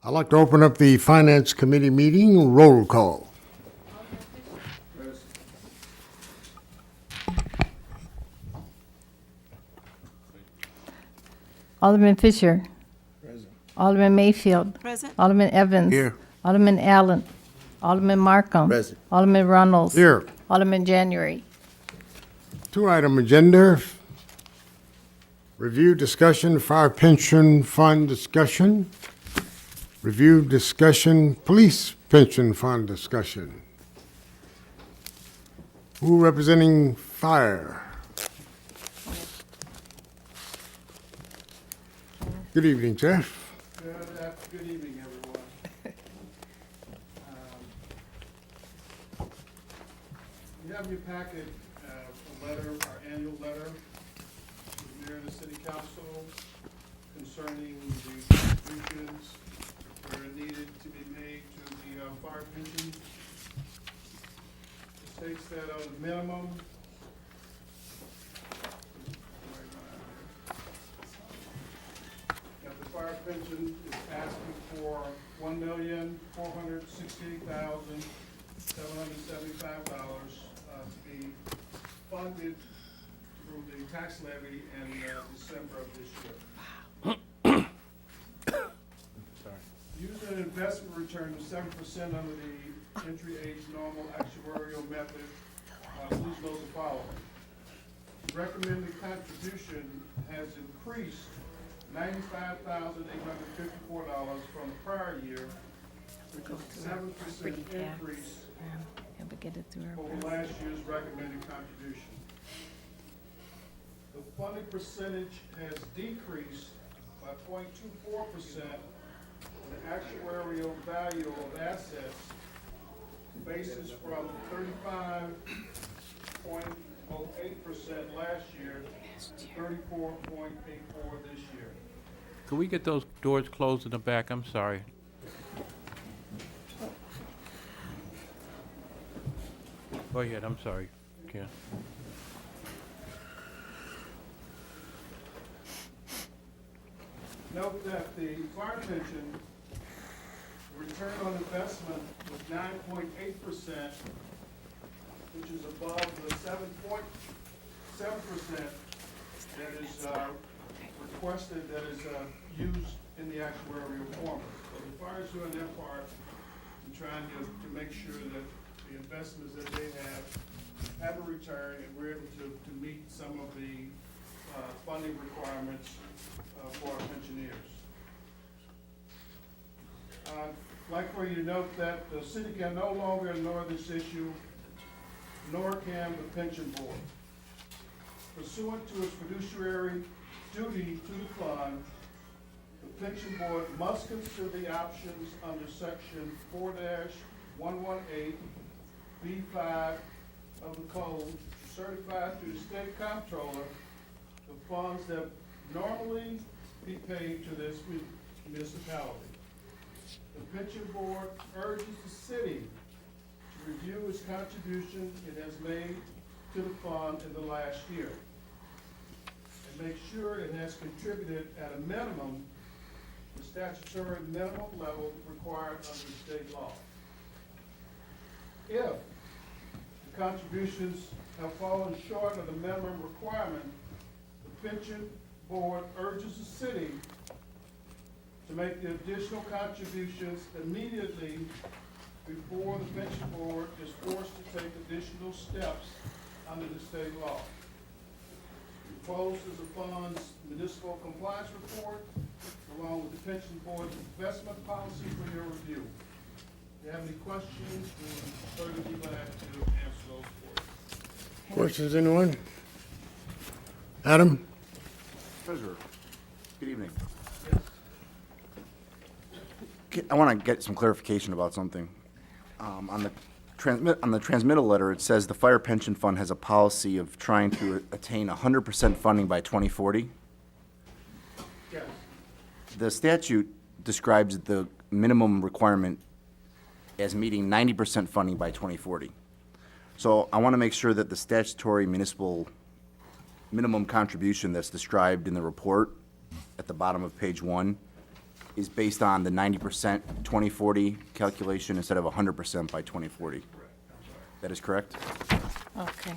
I'd like to open up the Finance Committee meeting. Roll call. Alderman Fisher. Alderman Mayfield. Present. Alderman Evans. Here. Alderman Allen. Alderman Markham. Present. Alderman Runnels. Here. Alderman January. Two-item agenda. Review discussion, fire pension fund discussion. Review discussion, police pension fund discussion. Who representing fire? Good evening, Jeff. Good evening, everyone. You have in your packet a letter, our annual letter to the mayor and the city council concerning the contributions that are needed to be made to the fire pension. It states that on the minimum, that the fire pension is asking for $1,468,775 to be funded through the tax levy in December of this year. Using an investment return of 7% under the entry age normal actuarial method, please note the following. The recommended contribution has increased $95,854 from the prior year, which is a 7% increase Ever get it through our over last year's recommended contribution. The funding percentage has decreased by 0.24% of the actuarial value of assets basis from 35.08% last year to 34.84% this year. Could we get those doors closed in the back? I'm sorry. Go ahead, I'm sorry, Ken. Note that the fire pension return on investment was 9.8%, which is above the 7.7% that is requested, that is used in the actuarial formula. So the fire's doing their part in trying to make sure that the investments that they have a return, and we're able to meet some of the funding requirements for our pensioners. I'd like for you to note that the city can no longer ignore this issue, nor can the pension board. Pursuant to its fiduciary duty to the fund, the pension board must consider the options under section 4-118B5 of the code to certify to the state comptroller the funds that normally be paid to this municipality. The pension board urges the city to review its contribution it has made to the fund in the last year and make sure it has contributed at a minimum the statutory minimum level required under state law. If the contributions have fallen short of the minimum requirement, the pension board urges the city to make the additional contributions immediately before the pension board is forced to take additional steps under the state law. Enclosed is the fund's municipal compliance report, along with the pension board's investment policy for your review. If you have any questions, we'll certainly be glad to answer those for you. Questions, anyone? Adam? Treasurer, good evening. I want to get some clarification about something. On the transmittal letter, it says the fire pension fund has a policy of trying to attain 100% funding by 2040. Yes. The statute describes the minimum requirement as meeting 90% funding by 2040. So I want to make sure that the statutory municipal minimum contribution that's described in the report at the bottom of page 1 is based on the 90% 2040 calculation instead of 100% by 2040. That is correct? Okay.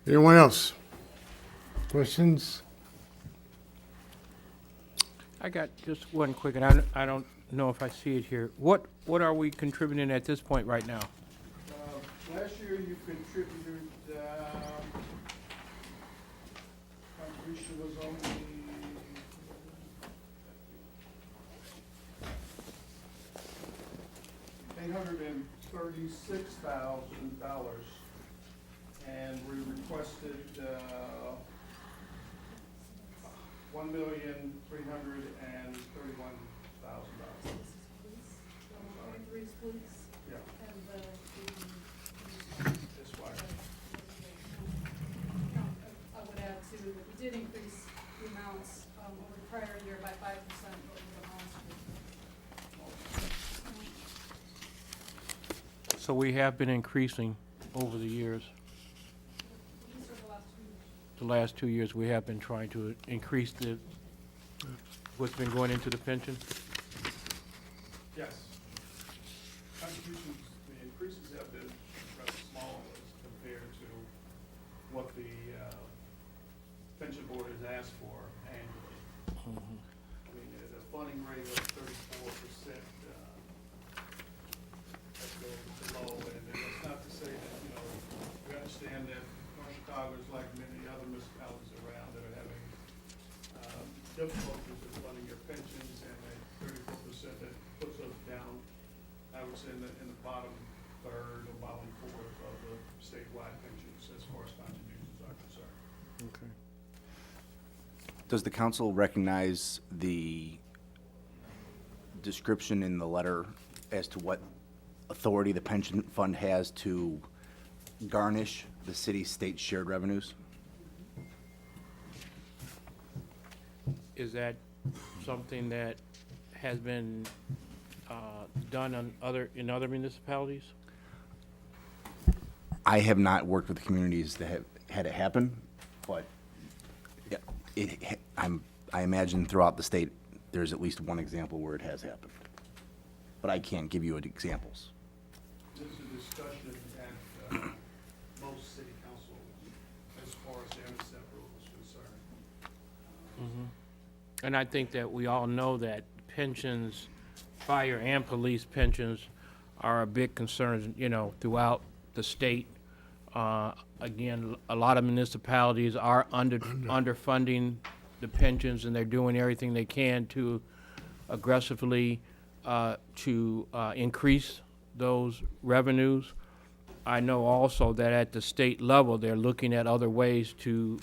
Anyone else? Questions? I got just one quick, and I don't know if I see it here. What are we contributing at this point right now? Last year you contributed, contribution was only $836,000, and we requested, $1,331,000. Three's Police Yeah, and that's why. I would add too, that we did increase the amounts over the prior year by 5% over the last year. So we have been increasing over the years. These are the last 2 years. The last 2 years, we have been trying to increase what's been going into the pension. Yes. Contributions, the increases have been rather small as compared to what the pension board has asked for annually. I mean, at a funding rate of 34%, that's low, and that's not to say that, you know, we understand that North Chicago is like many other municipalities around that are having difficulties with funding their pensions, and at 34%, that puts us down, I would say, in the bottom third or bottom fourth of the statewide pensions as far as contributions are concerned. Okay. Does the council recognize the description in the letter as to what authority the pension fund has to garnish the city's state shared revenues? Is that something that has been done in other municipalities? I have not worked with communities that have had it happen, but yeah, I imagine throughout the state, there's at least one example where it has happened. But I can't give you examples. This is a discussion at most city councils as far as the MSF rule is concerned. And I think that we all know that pensions, fire and police pensions are a big concern, you know, throughout the state. Again, a lot of municipalities are underfunding the pensions, and they're doing everything they can to aggressively increase those revenues. I know also that at the state level, they're looking at other ways to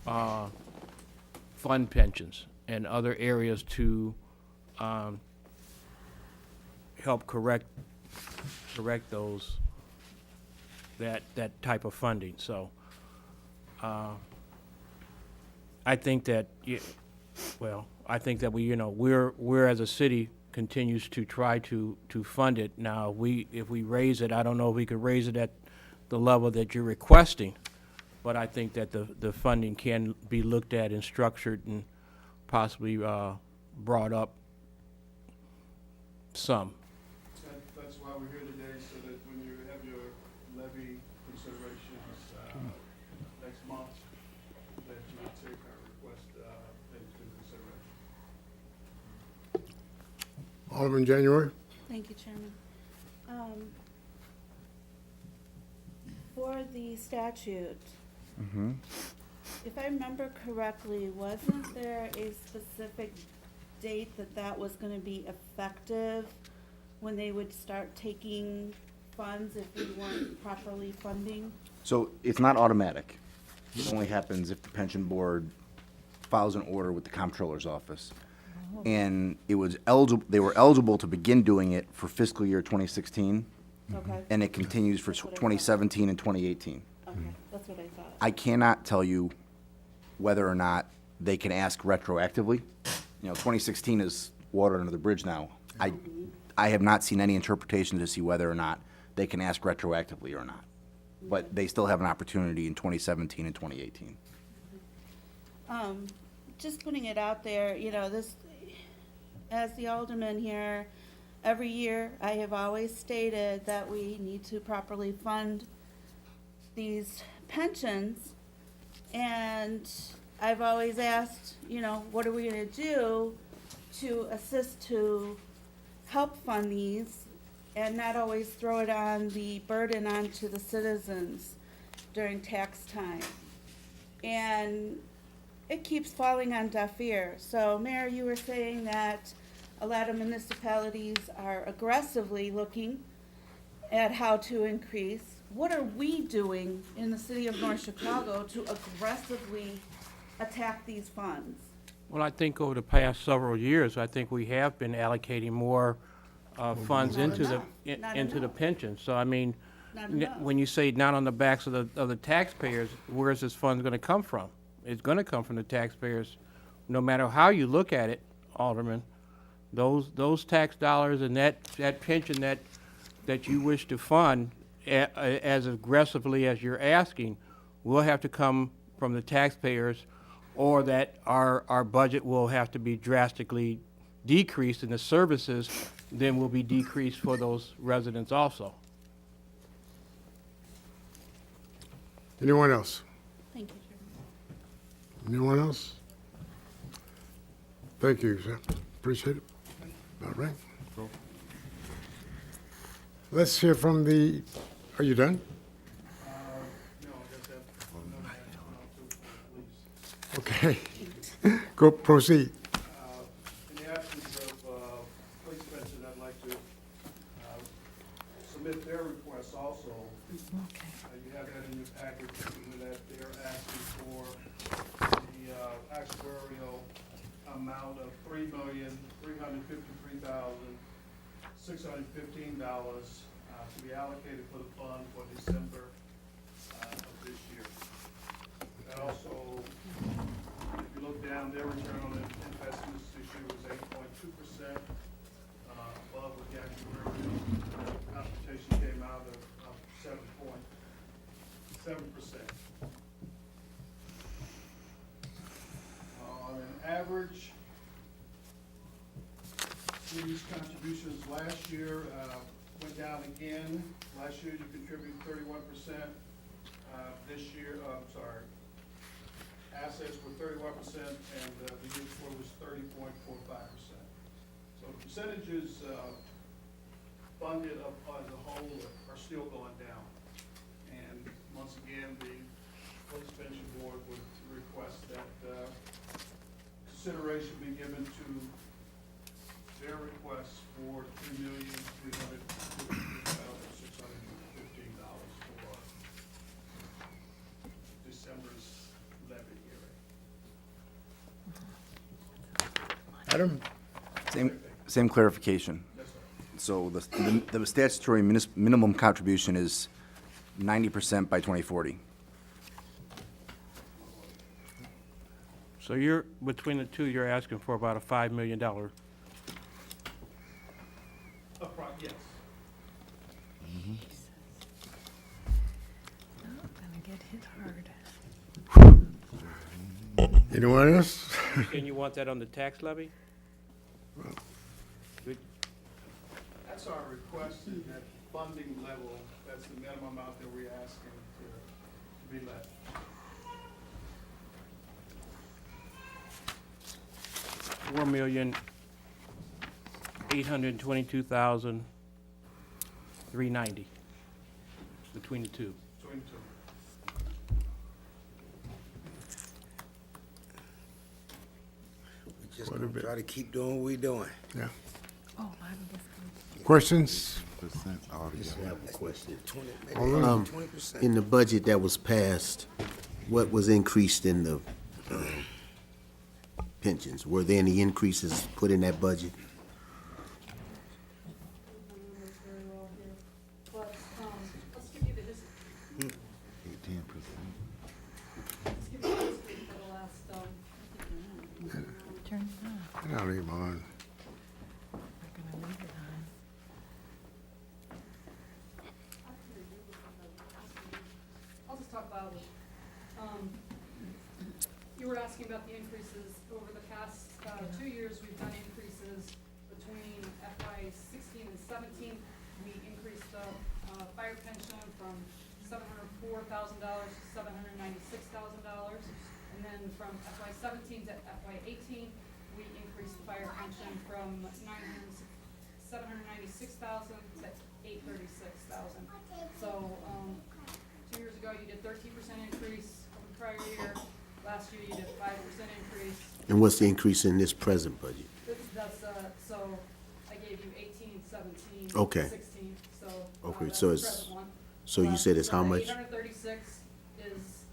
fund pensions and other areas to help correct those, that type of funding. So I think that, I think that we're as a city continues to try to fund it. Now, if we raise it, I don't know if we could raise it at the level that you're requesting, but I think that the funding can be looked at and structured and possibly brought up some. That's why we're here today, so that when you have your levy considerations next month, that you would take our request into consideration. Alderman January? Thank you, Chairman. For the statute, if I remember correctly, wasn't there a specific date that was going to be effective when they would start taking funds if we weren't properly funding? So it's not automatic. It only happens if the pension board files an order with the comptroller's office. And it was they were eligible to begin doing it for fiscal year 2016, Okay, and it continues for That's what I thought. 2017 and 2018. okay, that's what I thought. I cannot tell you whether or not they can ask retroactively. You know, 2016 is water under the bridge now. I have not seen any interpretation to see whether or not they can ask retroactively or not. But they still have an opportunity in 2017 and 2018. just putting it out there, you know, this, as the alderman here, every year, I have always stated that we need to properly fund these pensions. And I've always asked, you know, what are we gonna do to assist to help fund these and not always throw it on the burden onto the citizens during tax time. And it keeps falling on deaf ears. So Mayor, you were saying that a lot of municipalities are aggressively looking at how to increase. What are we doing in the city of North Chicago to aggressively attack these funds? Well, I think over the past several years, I think we have been allocating more funds Not into the, enough. Not into the enough. pension. So I mean, Not enough. when you say not on the backs of the taxpayers, where's this fund gonna come from? It's gonna come from the taxpayers, no matter how you look at it, Alderman. Those tax dollars and that pension that you wish to fund as aggressively as you're asking, will have to come from the taxpayers, or that our budget will have to be drastically decreased, and the services then will be decreased for those residents also. Anyone else? Thank you, Chairman. Anyone else? Thank you, sir. Appreciate it. All right. Let's hear from the, are you done? No, I guess that's, please. Okay. Go, proceed. In the absence of police pension, I'd like to submit their requests also. You have that in your package, that they're asking for the actuarial amount of $3,353,615 to be allocated for the fund for December of this year. That also, if you look down, their return on investments this year was 8.2%, above what the actuarial computation came out of 7.7%. On an average, these contributions last year went down again. Last year, you contributed 31%. This year, assets were 31%, and the year before was 30.45%. So the percentages funded up as a whole are still going down. And once again, the Police Pension Board would request that consideration be given to their request for $3,353,615 for December's levy hearing. Adam? Same clarification. Yes, sir. So the statutory minimum contribution is 90% by 2040. So you're, between the two, you're asking for about a $5 million. Yes. Gonna get hit hard. Anyone else? And you want that on the tax levy? Good. That's our request, that funding level, that's the minimum amount that we're asking to be left. $4,822,390 between the two. Between two. Just What a gonna bit. try to keep doing what we doing. Yeah. Oh, I'm just. Questions? Just have a question. Alderman? 20%. In the budget that was passed, what was increased in the pensions? Were there any increases put in that budget? Very well here. But, let's give you the history. Let's give you the history for the last, Turn it on. I don't even mind. I'm gonna leave it on. I'll just talk loudly. You were asking about got the increases over the past 2 years. We've done increases between FY 16 and 17. We increased the fire pension from $704,000 to $796,000. And then from FY 17 to FY 18, we increased the fire pension from $796,000 to $836,000. So 2 years ago, you did 13% increase over the prior year. Last year, you did 5% increase. And what's the increase in this present budget? That's, so I gave you 18, 17, Okay. 16, so. Okay, that's so the it's- present one. So you said it's how much? 836 is,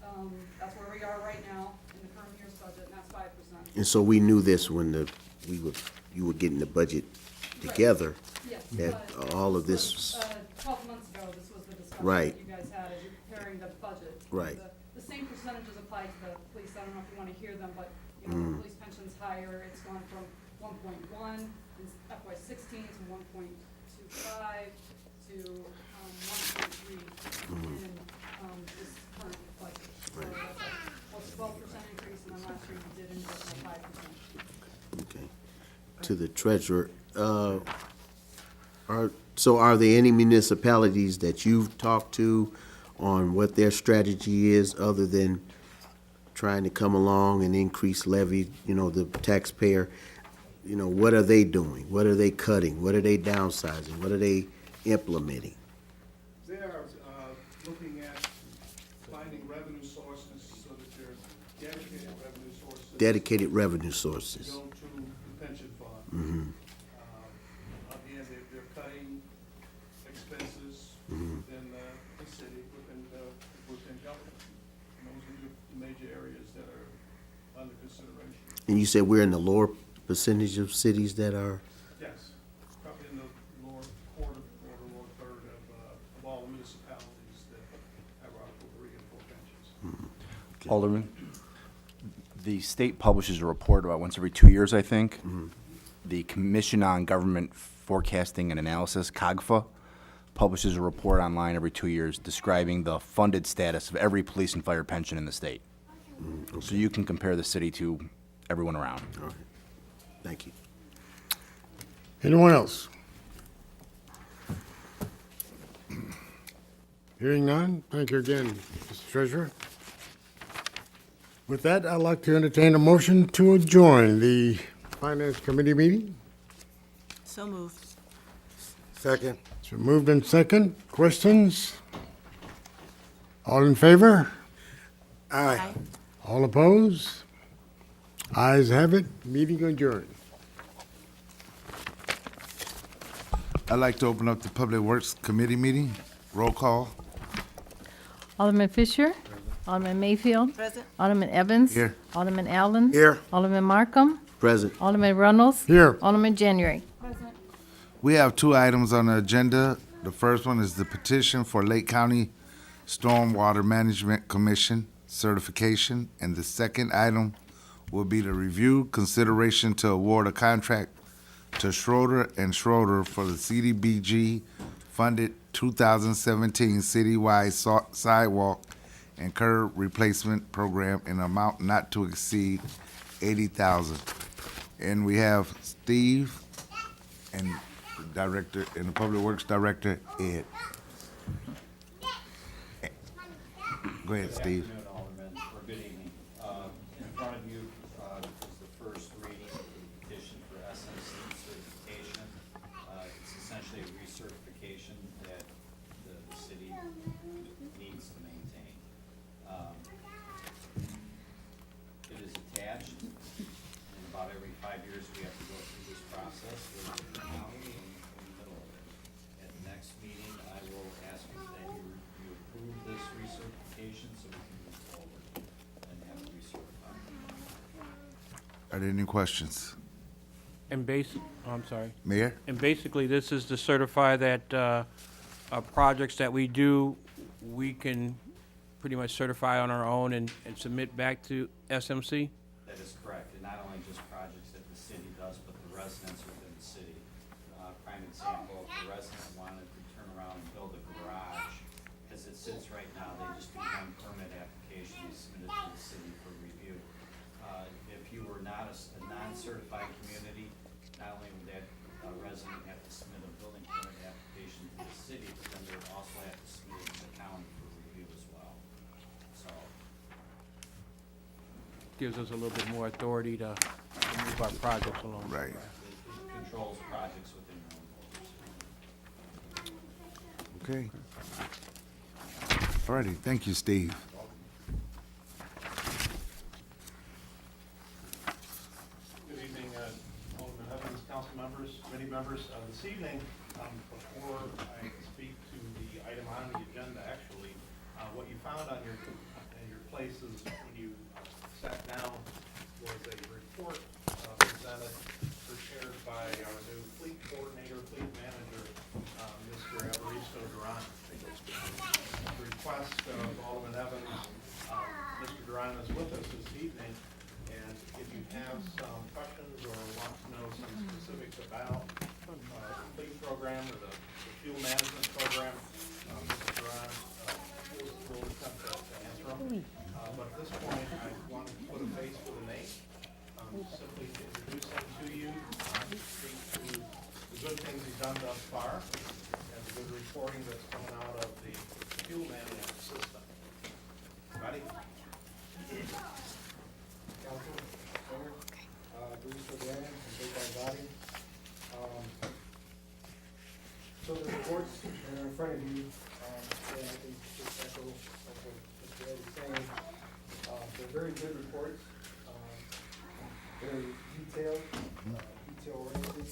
that's where we are right now in the current year's budget, and that's 5%. And so we knew this when you were getting the budget together, Yes, that but all of this this, was, 12 months ago, this was the discussion Right. that you guys had as you're preparing the budget. Right. The same percentages apply to the police. I don't know if you want to hear them, but, you know, the police pension's higher. It's gone from 1.1 in FY 16 to 1.25 to 1.3 in this current budget. So that's a 12% increase, and then last year we did an additional 5%. okay, to the treasurer, are there any municipalities that you've talked to on what their strategy is, other than trying to come along and increase levy, the taxpayer? What are they doing? What are they cutting? What are they downsizing? What are they implementing? They are looking at finding revenue sources so that there's dedicated revenue sources. Dedicated revenue To sources. go to the pension fund. Again, they're cutting expenses within the city, within government. And those are the major areas that are under consideration. And you said we're in the lower percentage of cities that are, Yes, probably in the lower quarter or the lower third of all municipalities that have Article 3 and 4 pensions. Alderman, the state publishes a report about once every 2 years, I think. The Commission on Government Forecasting and Analysis, COGFA, publishes a report online every 2 years describing the funded status of every police and fire pension in the state. So you can compare the city to everyone around. all right, thank you. Anyone else? Hearing none, thank you again, Mr. Treasurer. With that, I'd like to entertain a motion to adjourn the Finance Committee meeting. So moved. Second? It's been moved in second. Questions? All in favor? Aye. All opposed? Ayes have it, meeting adjourned. I'd like to open up the Public Works Committee meeting. Roll call. Alderman Fisher. Alderman Mayfield. Present. Alderman Evans. Here. Alderman Allen. Here. Alderman Markham. Present. Alderman Reynolds. Here. Alderman January. We have 2 items on the agenda. The first one is the petition for Lake County Stormwater Management Commission certification, and the second item will be the review consideration to award a contract to Schroeder and Schroeder for the CDBG funded 2017 citywide sidewalk and curb replacement program in an amount not to exceed $80,000. And we have Steve and the Director, and the Public Works Director, Ed. Go ahead, Steve. Good afternoon, Alderman, or good evening. In front of you is the first reading of the petition for SMC certification. It's essentially a recertification that the city needs to maintain. It is attached, and about every 5 years, we have to go through this process. We're in the county and in the middle of it. At the next meeting, I will ask you that you approve this recertification so we can move forward and have it recertified. Are there any questions? And I'm sorry. Mayor? And basically, this is to certify that projects that we do, we can pretty much certify on our own and submit back to SMC? That is correct, and not only just projects that the city does, but the residents within the city. Prime example, if the resident wanted to turn around and build a garage, as it sits right now, they just do one permit application, they submit it to the city for review. not a non-certified community, not only would that resident have to submit a building permit application to the city, but then they would also have to submit it to the county for review as well. So, Gives us a little bit more authority to move our projects along. Right. it controls projects within your own borders. Okay. Alrighty, thank you, Steve. Good evening, Alderman Evans, council members, committee members. This evening, before I speak to the item on the agenda, actually, what you found on your places when you sat down was a report presented, prepared by our new fleet coordinator, fleet manager, Mr. Evaristo Duran. At the request of Alderman Evans, Mr. Duran is with us this evening, and if you have some questions or want to know some specifics about the fleet program or the fuel management program, Mr. Duran will attempt to answer them. But at this point, I want to put a face with a name, simply to introduce him to you, speak to the good things he's done thus far, and the good reporting that's coming out of the fuel management system. Ready? Council, Mayor, Bruce O'Brien, and Big Bad Body. So the reports that are in front of you, and I think just echo of what Mr. Ed is saying, they're very good reports, very detailed, detail-oriented.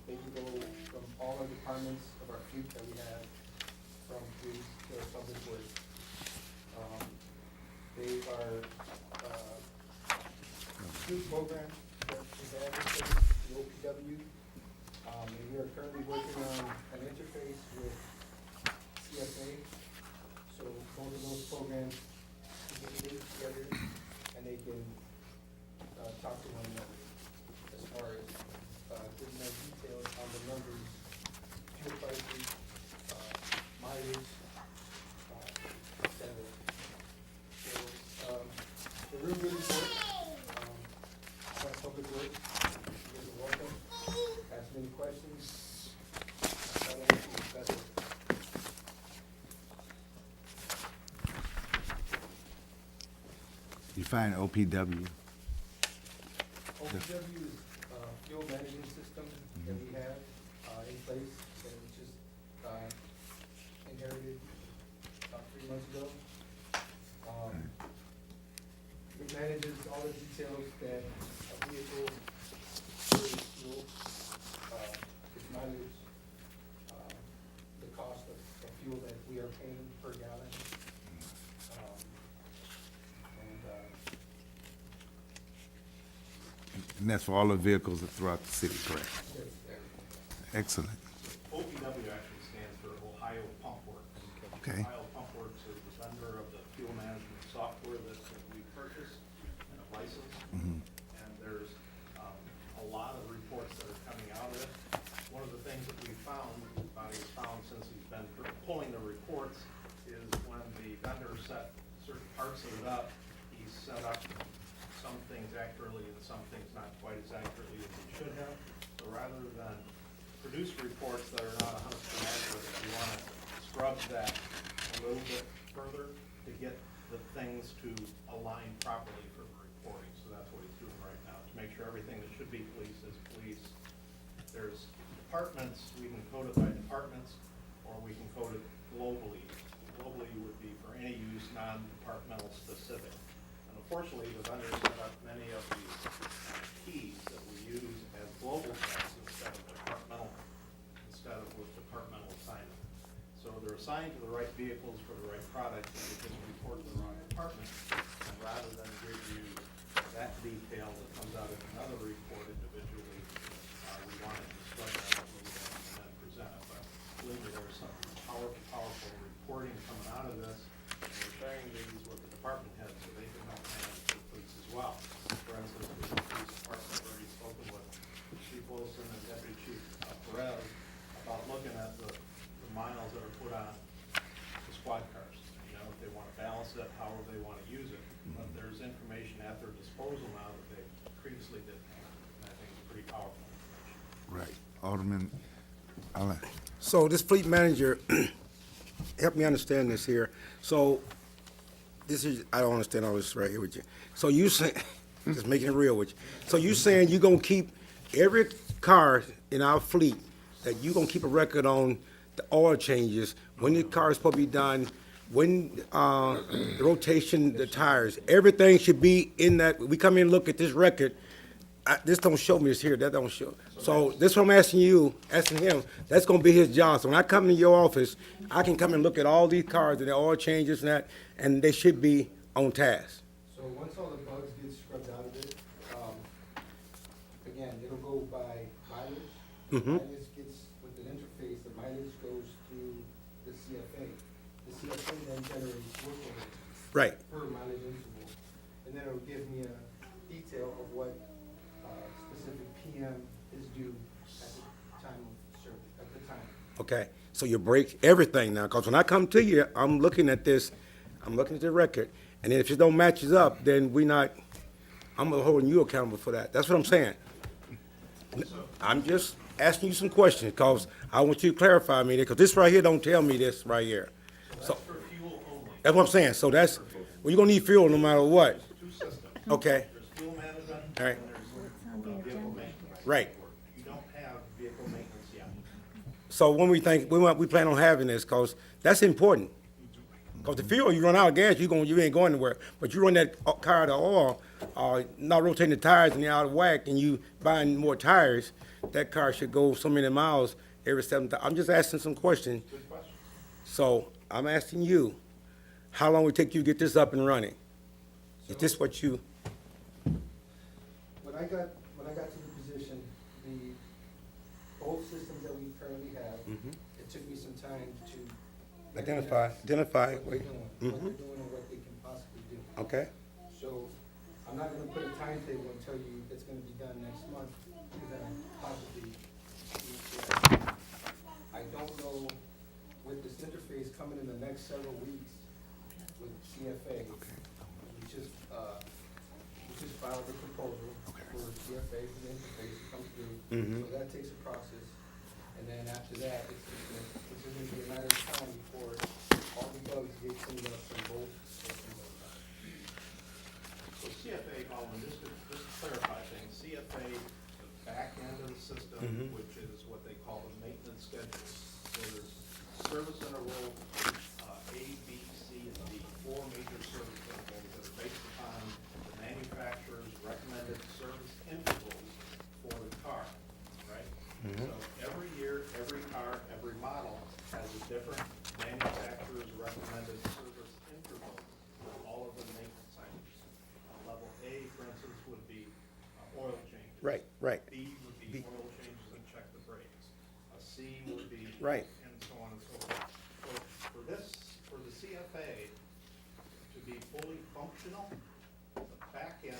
They can go from all our departments of our fleet that we have, from police to public works. They are two programs that we have in place, the OPW. And we are currently working on an interface with CSA. So both of those programs can get linked together and they can talk to one another as far as giving more details on the numbers, fuel prices, mileage, et cetera. So, they're real good reports. About public works, you guys are welcome. Ask me any questions. Try to answer as best as Define OPW. OPW is fuel management system that we have in place that we just inherited about 3 months ago. It manages all the details that a vehicle carries fuel, its mileage, the cost of fuel that we are paying per gallon. And that's for all the vehicles throughout the city, correct? Excellent. OPW actually stands for Ohio Pump Works. Okay. Ohio Pump Works is the vendor of the fuel management software that we purchased and have licensed. And there's a lot of reports that are coming out of it. One of the things that we found, Bobby has found since he's been pulling the reports, is when the vendor set certain parts of it up, he set up some things accurately and some things not quite as accurately as he should have. So rather than produce reports that are not 100% accurate, we want to scrub that a little bit further to get the things to align properly for the reporting. So that's what he's doing right now, to make sure everything that should be police is police. There's departments, we can code it by departments, or we can code it globally. Globally would be for any use, non-departmental specific. Unfortunately, the vendor set up many of these keys that we use as global tags instead of with departmental assignment. So they're assigned to the right vehicles for the right product, and they just report to the wrong department. And rather than give you that detail that comes out in another report individually, we wanted to scrub that a little bit and then present it. But believe me, there's some powerful reporting coming out of this. And we're sharing these with the department heads so they can help manage the police as well. For instance, with the police department, I've already spoken with Chief Wilson and Deputy Chief Perez about looking at the miles that are put on the squad cars. You know, if they want to balance it, however they want to use it. But there's information at their disposal now that they Alderman Allen. So this fleet manager, help me understand this here. So this is, I don't understand all this right here with you. So you say, just making it real with you. So you saying you gonna keep every car in our fleet, that you gonna keep a record on the oil changes, when the car is supposed to be done, when, the rotation, the tires, everything should be in that, we come in and look at this record, this don't show me this here, that don't show. So this what I'm asking you, asking him, that's gonna be his job. So when I come to your office, I can come and look at all these cars and the oil changes and that, and they should be on task. So once all the bugs get scrubbed out of it, again, it'll go by mileage. Mileage gets, with an interface, the mileage goes through the CFA. The CFA then generates work orders Right. per mileage interval. And then it'll give me a detail of what specific PM is due at the time of service, at the time. Okay, so you break everything now, because when I come to you, I'm looking at this, I'm looking at the record, and then if it don't matches up, then I'm holding you accountable for that. That's what I'm saying. I'm just asking you some questions, because I want you to clarify me, because this right here don't tell me this right here. So For fuel only. that's what I'm saying, so that's, well, you're gonna need fuel no matter what. Two systems. Okay, There's fuel management. All right. And there's vehicle maintenance. right. You don't have vehicle maintenance yet. So when we plan on having this, because that's important. Because the fuel, you run out of gas, you ain't going anywhere. But you run that car to oil, not rotating the tires and you're out of whack, and you buying more tires, that car should go so many miles every 7,000. I'm just asking some questions. Good question. So I'm asking you, how long will it take you to get this up and running? Is this what you, When I got to the position, both systems that we currently have, it took me some time to identify, what they're wait, doing, what they're doing and what they can possibly do. okay? So I'm not gonna put a timetable and tell you it's gonna be done next month, because then possibly, I don't know, with this interface coming in the next several weeks with CFA, we just filed a proposal for CFA for the interface to come through. So that takes a process, and then after that, it's gonna be a matter of time before all the bugs get cleaned up from both systems. So CFA, Alvin, just to clarify things, CFA, the back end of the system, which is what they call the maintenance schedule. So there's service interval, A, B, C, and D, 4 major service intervals that are based upon the manufacturer's recommended service intervals for the car, right? So every year, every car, every model has a different manufacturer's recommended service interval for all of the maintenance items. Level A, for instance, would be oil changes. Right. B would be oil changes and check the brakes. A C would be. Right. And so on and so forth. So for the CFA to be fully functional, the back end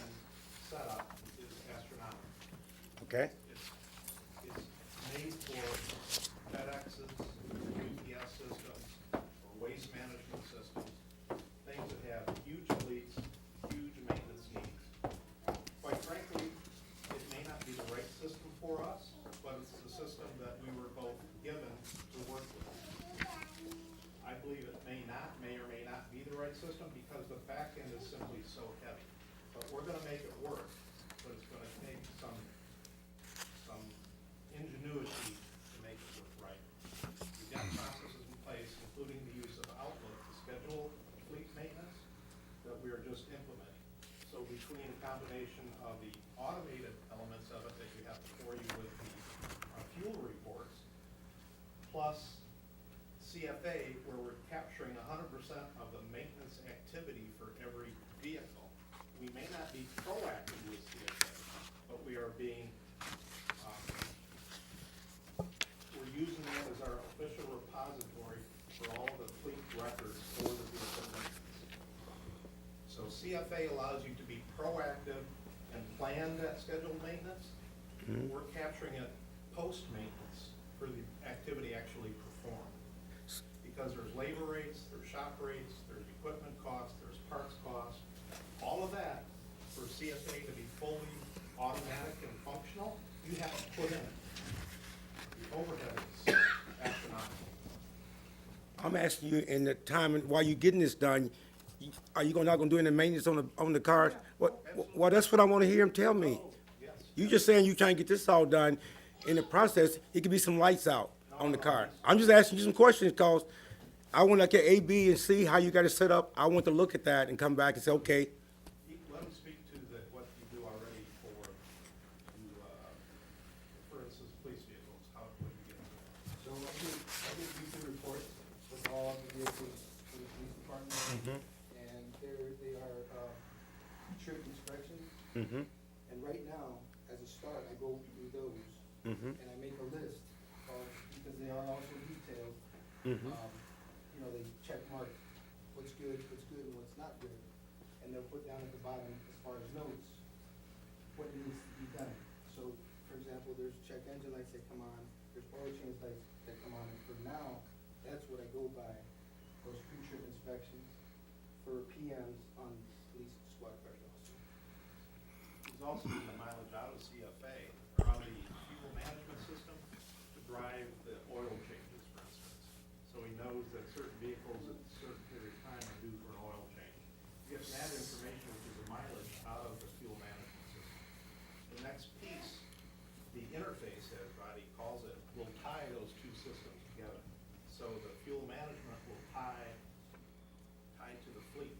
setup is astronomical. Okay? It's made for FedEx's, UPS systems, or waste management systems, things that have huge fleets, huge maintenance needs. Quite frankly, it may not be the right system for us, but it's the system that we were both given to work with. I believe it may or may not be the right system because the back end is simply so heavy. But we're gonna make it work, but it's gonna take some ingenuity to make it work right. We've got processes in place, including the use of Outlook to schedule fleet maintenance that we are just implementing. So between a combination of the automated elements of it that you have before you with the fuel reports, plus CFA, where we're capturing 100% of the maintenance activity for every vehicle. We may not be proactive with CFA, but we are being, we're using it as our official repository for all the fleet records for the vehicle maintenance. So CFA allows you to be proactive and plan that scheduled maintenance. We're capturing it post-maintenance for the activity actually performed. Because there's labor rates, there's shop rates, there's equipment costs, there's parts costs. All of that, for CFA to be fully automatic and functional, you have to put in it. overhead is astronomical. I'm asking you, in the time, while you getting this done, are you not gonna do any maintenance on the cars? Well, that's what I wanna hear him tell me. Yes. You just saying you trying to get this all done. In the process, it could be some lights out on the car. I'm just asking you some questions, cause I want to look at A, B, and C, how you got it set up. I want to look at that and come back and say, okay, Let him speak to what you do already for instance, police vehicles, how, what you get. So I did weekly reports with all the vehicles for the police department. And they are, trip inspections. And right now, as a start, I go through those. And I make a list of, because they are also detailed. You know, they check mark what's good and what's not good. And they'll put down at the bottom, as far as notes, what needs to be done. So, for example, there's check engine lights that come on, there's oil change lights that come on, and for now, that's what I go by, those pre-trip inspections for PMs on police squad cars also. He's also getting the mileage out of CFA, or out of the fuel management system, to drive the oil changes, for instance. So he knows that certain vehicles at a certain period of time are due for an oil change. He gets that information, which is the mileage, out of the fuel management system. The next piece, the interface, as Roddy calls it, will tie those two systems together. So the fuel management will tie to the fleet.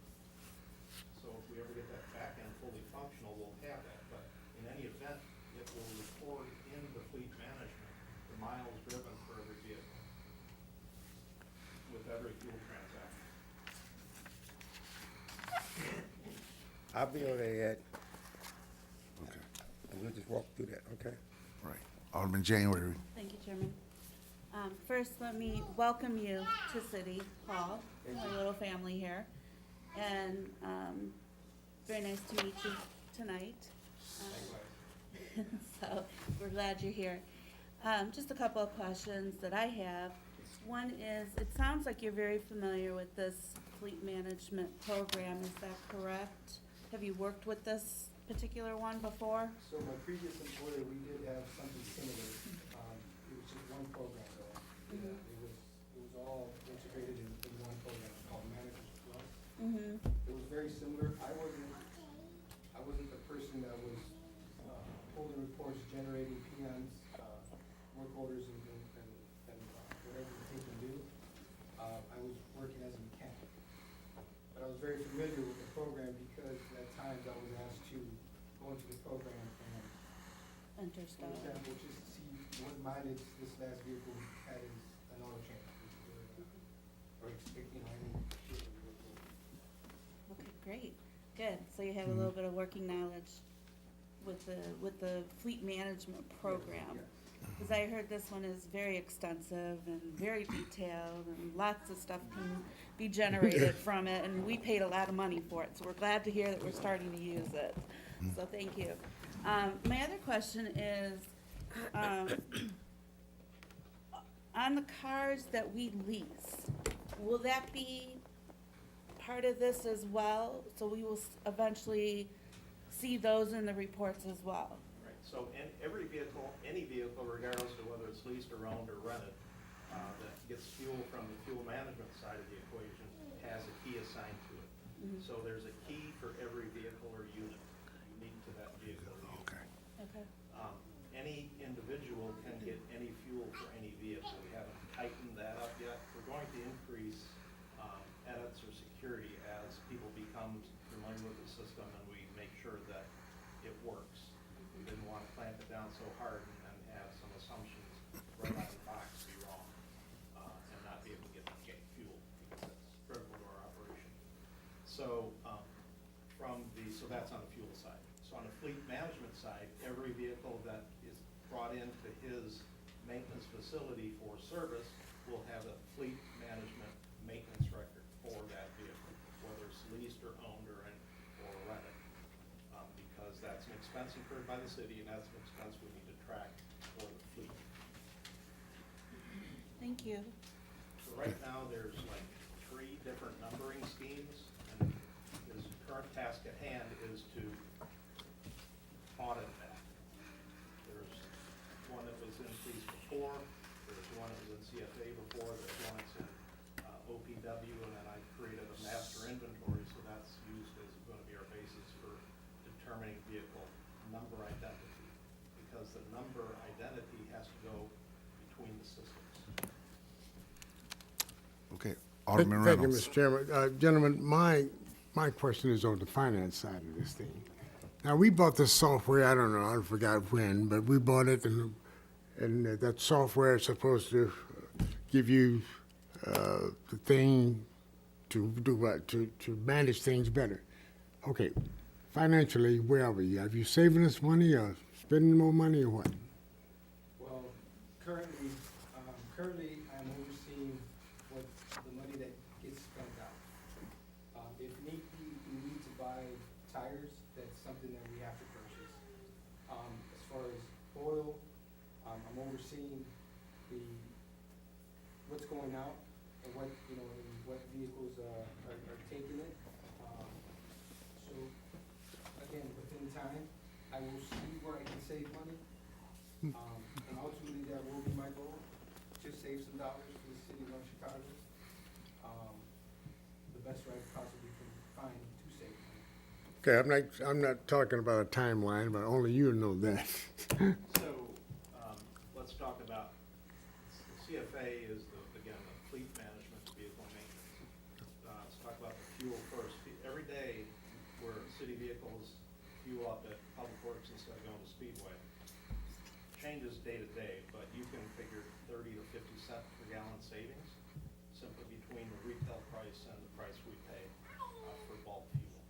So if we ever get that back end fully functional, we'll have that. But in any event, it will record in the fleet management the miles driven for every vehicle with every fuel transaction. I'll be over there, Ed. Okay, And we'll just walk through that, okay? right. Alderman January. Thank you, Chairman. First, let me welcome you to City Hall, my little family here. And very nice to meet you tonight. So we're glad you're here. Just a couple of questions that I have. One is, it sounds like you're very familiar with this fleet management program, is that correct? Have you worked with this particular one before? So my previous employer, we did have something similar. It was just one program though. Mhm. It was all integrated in one program called Managers Plus. Mm-hmm. It was very similar. I wasn't the person that was holding reports, generating PMs, work orders, and whatever the case may do. I was working as a mechanic. But I was very familiar with the program because at times I was asked to go into the program and, for Understood. example, just to see what mileage this last vehicle had is an oil change. Or expecting any shit of the vehicle. Okay, great, good. So you have a little bit of working knowledge with the fleet management program. Because I heard this one is very extensive and very detailed, and lots of stuff can be generated from it, and we paid a lot of money for it, so we're glad to hear that we're starting to use it. So thank you. My other question is, on the cars that we lease, will that be part of this as well? So we will eventually see those in the reports as well? Right, so every vehicle, any vehicle, regardless of whether it's leased or owned or rented, that gets fuel from the fuel management side of the equation has a key assigned to it. Mhm. So there's a key for every vehicle or unit, unique to that vehicle or unit. Okay. Okay. Any individual can get any fuel for any vehicle. We haven't tightened that up yet. We're going to increase edits or security as people become familiar with the system and we make sure that it works. We didn't want to clamp it down so hard and have some assumptions right out of the box be wrong and not be able to get fuel because that's critical to our operation. So so that's on the fuel side. So on the fleet management side, every vehicle that is brought into his maintenance facility for service will have a fleet management maintenance record for that vehicle, whether it's leased or owned or rented. Because that's an expense incurred by the city and that's an expense we need to track for the fleet. Thank you. So right now, there's like 3 different numbering schemes, and his current task at hand is to audit that. There's one that was in place before, because the number identity has to go between the systems. Okay, Alderman Thank you, Reynolds. Mr. Chairman. Gentlemen, my question is on the finance side of this thing. Now, we bought this software, I don't know, I forgot when, but we bought it, and that software is supposed to give you the thing to do what? To manage things better. Okay, financially, where are we? Are you saving us money or spending more money or what? Well, currently, I'm overseeing what the money that gets spent out. If need be, we need to buy tires, that's something that we have to purchase. As far as oil, I'm overseeing what's going out and what, and what vehicles are taking it. So, again, within time, I will see where I can save money. And ultimately, that will be my goal, just save some dollars for the city of North Chicago. The best way I possibly can find to save money. Okay, I'm not talking about a timeline, but only you know that. So, let's talk about, the CFA is again, the fleet management vehicle maintenance. Let's talk about the fuel first. Every day, where city vehicles fuel up at Public Works instead of going to Speedway, changes day to day, but you can figure 30 to 50 cent per gallon savings simply between the retail price and the price we pay for bulk fuel.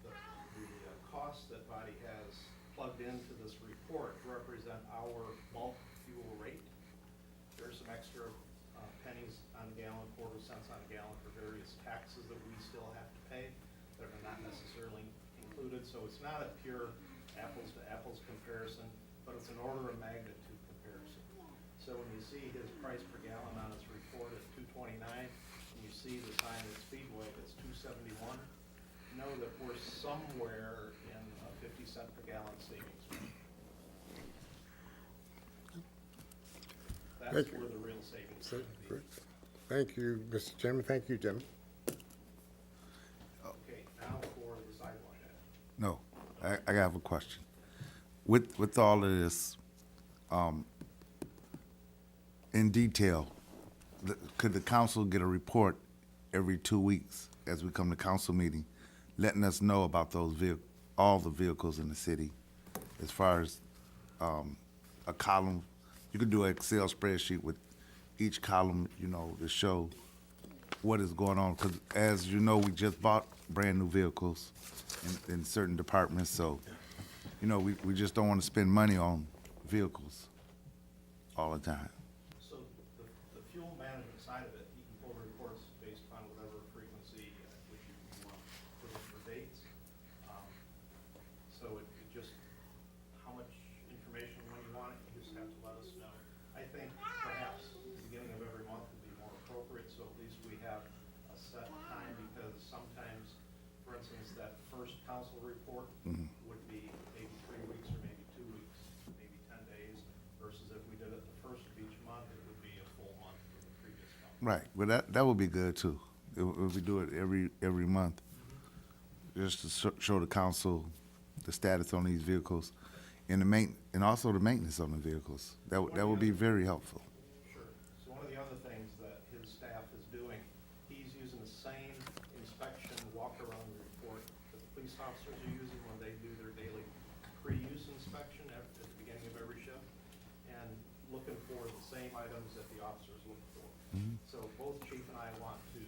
The cost that Body has plugged into this report represent our bulk fuel rate. There's some extra pennies on a gallon, quarter cents on a gallon for various taxes that we still have to pay that are not necessarily included. So it's not a pure apples to apples comparison, but it's an order of magnitude comparison. So when you see his price per gallon on his report at $2.29, and you see the sign at Speedway that's $2.71, know that we're somewhere in a 50 cent per gallon savings range. That's Thank you. where the real savings is going to be. Thank you, Mr. Chairman. Thank you, gentlemen. Okay, now for the sidewalk. No, I have a question. With all of this, in detail, could the council get a report every 2 weeks as we come to council meeting, letting us know about those all the vehicles in the city, as far as a column? You could do an Excel spreadsheet with each column, to show what is going on. Because as you know, we just bought brand-new vehicles in certain departments, so, we just don't want to spend money on vehicles all the time. So the fuel management side of it, you can pull reports based upon whatever frequency which you want to look for dates. So it just, how much information when you want it, you just have to let us know. I think perhaps the beginning of every month would be more appropriate, so at least we have a set time, because sometimes, for instance, that first council report would be maybe 3 weeks or maybe 2 weeks, maybe 10 days, versus if we did it the first of each month, it would be a full month for the previous month. Right, well, that would be good too, if we do it every month, just to show the council the status on these vehicles and and also the maintenance on the vehicles. That would be very helpful. Sure. So one of the other things that his staff is doing, he's using the same inspection walk-around report that the police officers are using when they do their daily pre-use inspection at the beginning of every shift, and looking for the same items that the officers look for. So both Chief and I want to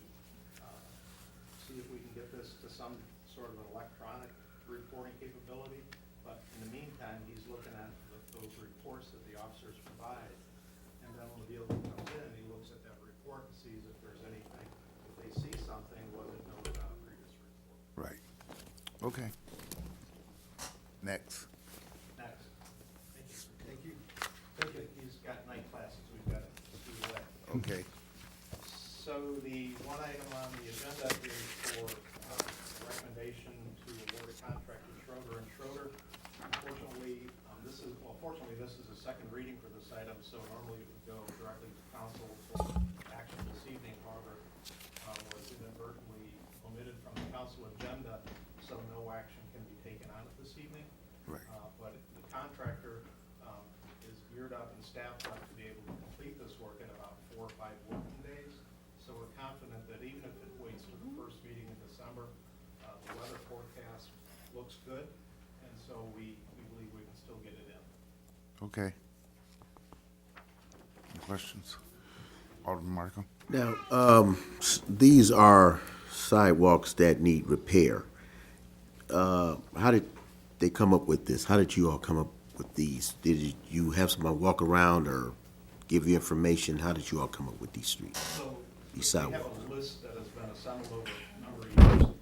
see if we can get this to some sort of an electronic reporting capability. But in the meantime, he's looking at those reports that the officers provide. And then when the vehicle comes in, he looks at that report and sees if there's anything. If they see something, was it noted on a previous report? Right. Okay. Next. Next. Thank you. Thank you. He's got night classes. We've got to do that. Okay. So the one item on the agenda is for recommendation to award a contract to Schroeder and Schroeder. Unfortunately, fortunately, this is a second reading for this item, so normally it would go directly to council for action this evening. However, was inadvertently omitted from the council agenda, so no action can be taken on it this evening. Right. But the contractor staff want to be able to complete this work in about 4 or 5 working days. So we're confident that even if it waits to the first meeting in December, the weather forecast looks good, and so we believe we can still get it in. Okay. Any questions? Alderman Markham? Now, these are sidewalks that need repair. How did they come up with this? How did you all come up with these? Did you have someone walk around or give you information? How did you all come up with these streets? So These we have sidewalks? a list that has been assembled over a number of years.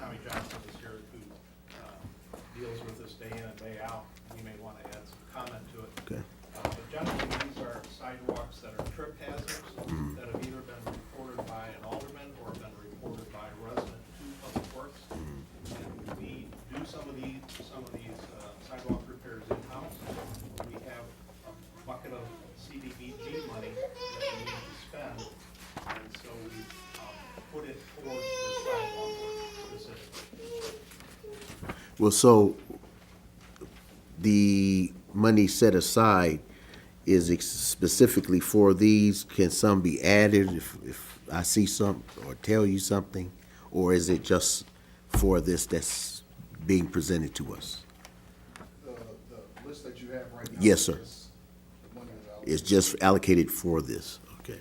Tommy Johnson is here who deals with this day in and day out. He may want to add some comment to it. Okay. But generally, these are sidewalks that are trip hazards that have either been reported by an alderman or been reported by a resident to Public Works. And we do some of these sidewalk repairs in-house. We have a bucket of CDBG money that we need to spend, and so we put it towards the sidewalk work specifically. Well, so the money set aside is specifically for these? Can some be added if I see some or tell you something? Or is it just for this that's being presented to us? The list that you have right now. Yes, sir. is the money that's It's just allocated for this, okay?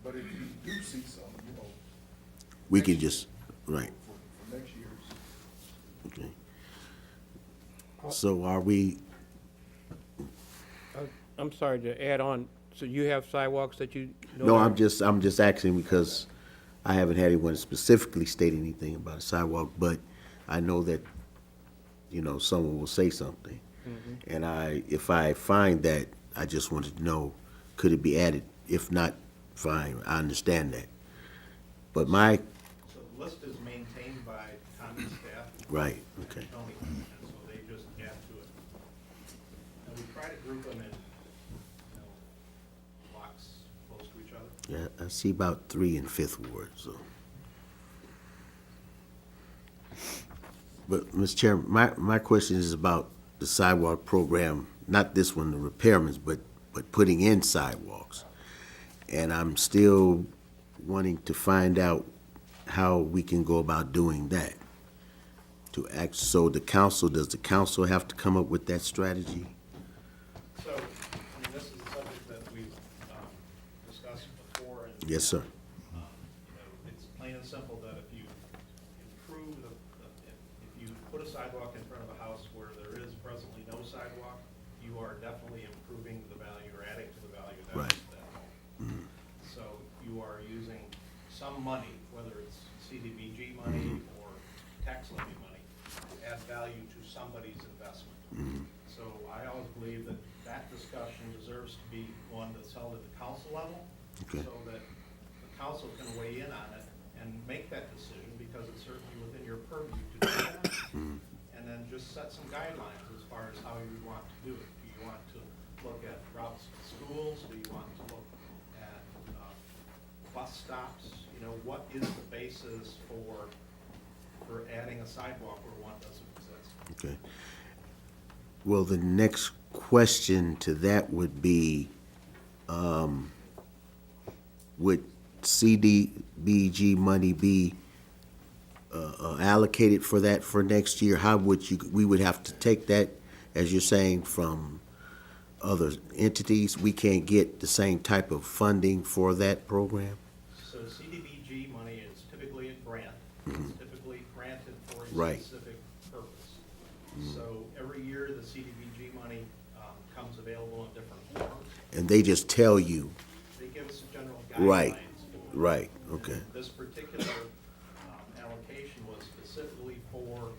But if you do see some, We can just, right, for next year's, okay. So are we, I'm sorry to add on, so you have sidewalks that you know? no, that- I'm just asking because I haven't had anyone specifically state anything about a sidewalk, but I know that, someone will say something. And if I find that, I just wanted to know, could it be added? If not, fine, I understand that. But So the list is maintained by Tommy's staff. right, okay. Tony, and so they just add to it. And we try to group them in, blocks close to each other. Yeah, I see about 3 and 5th Ward, so. But, Mr. Chairman, my question is about the sidewalk program, not this one, the repairments, but putting in sidewalks. And I'm still wanting to find out how we can go about doing that. So does the council have to come up with that strategy? So, this is a subject that we've discussed before. And, Yes, sir. it's plain and simple that if you improve if you put a sidewalk in front of a house where there is presently no sidewalk, you are definitely improving the value or adding to the value of Right. that home. So you are using some money, whether it's CDBG money or tax levy money, to add value to somebody's investment. So I always believe that discussion deserves to be one that's held at the council level, Okay. so that the council can weigh in on it and make that decision, because it's certainly within your purview to do that. And then just set some guidelines as far as how you want to do it. Do you want to look at routes to schools? Do you want to look at bus stops? What is the basis for adding a sidewalk where one doesn't exist? Okay. Well, the next question to that would be, would CDBG money be allocated for that for next year? How would we would have to take that, as you're saying, from other entities? We can't get the same type of funding for that program? So CDBG money is typically a grant. It's typically granted for a Right. specific purpose. So every year, the CDBG money comes available in different forms. And they just tell you, They give us general Right. guidelines for it. right, okay, And this particular allocation was specifically for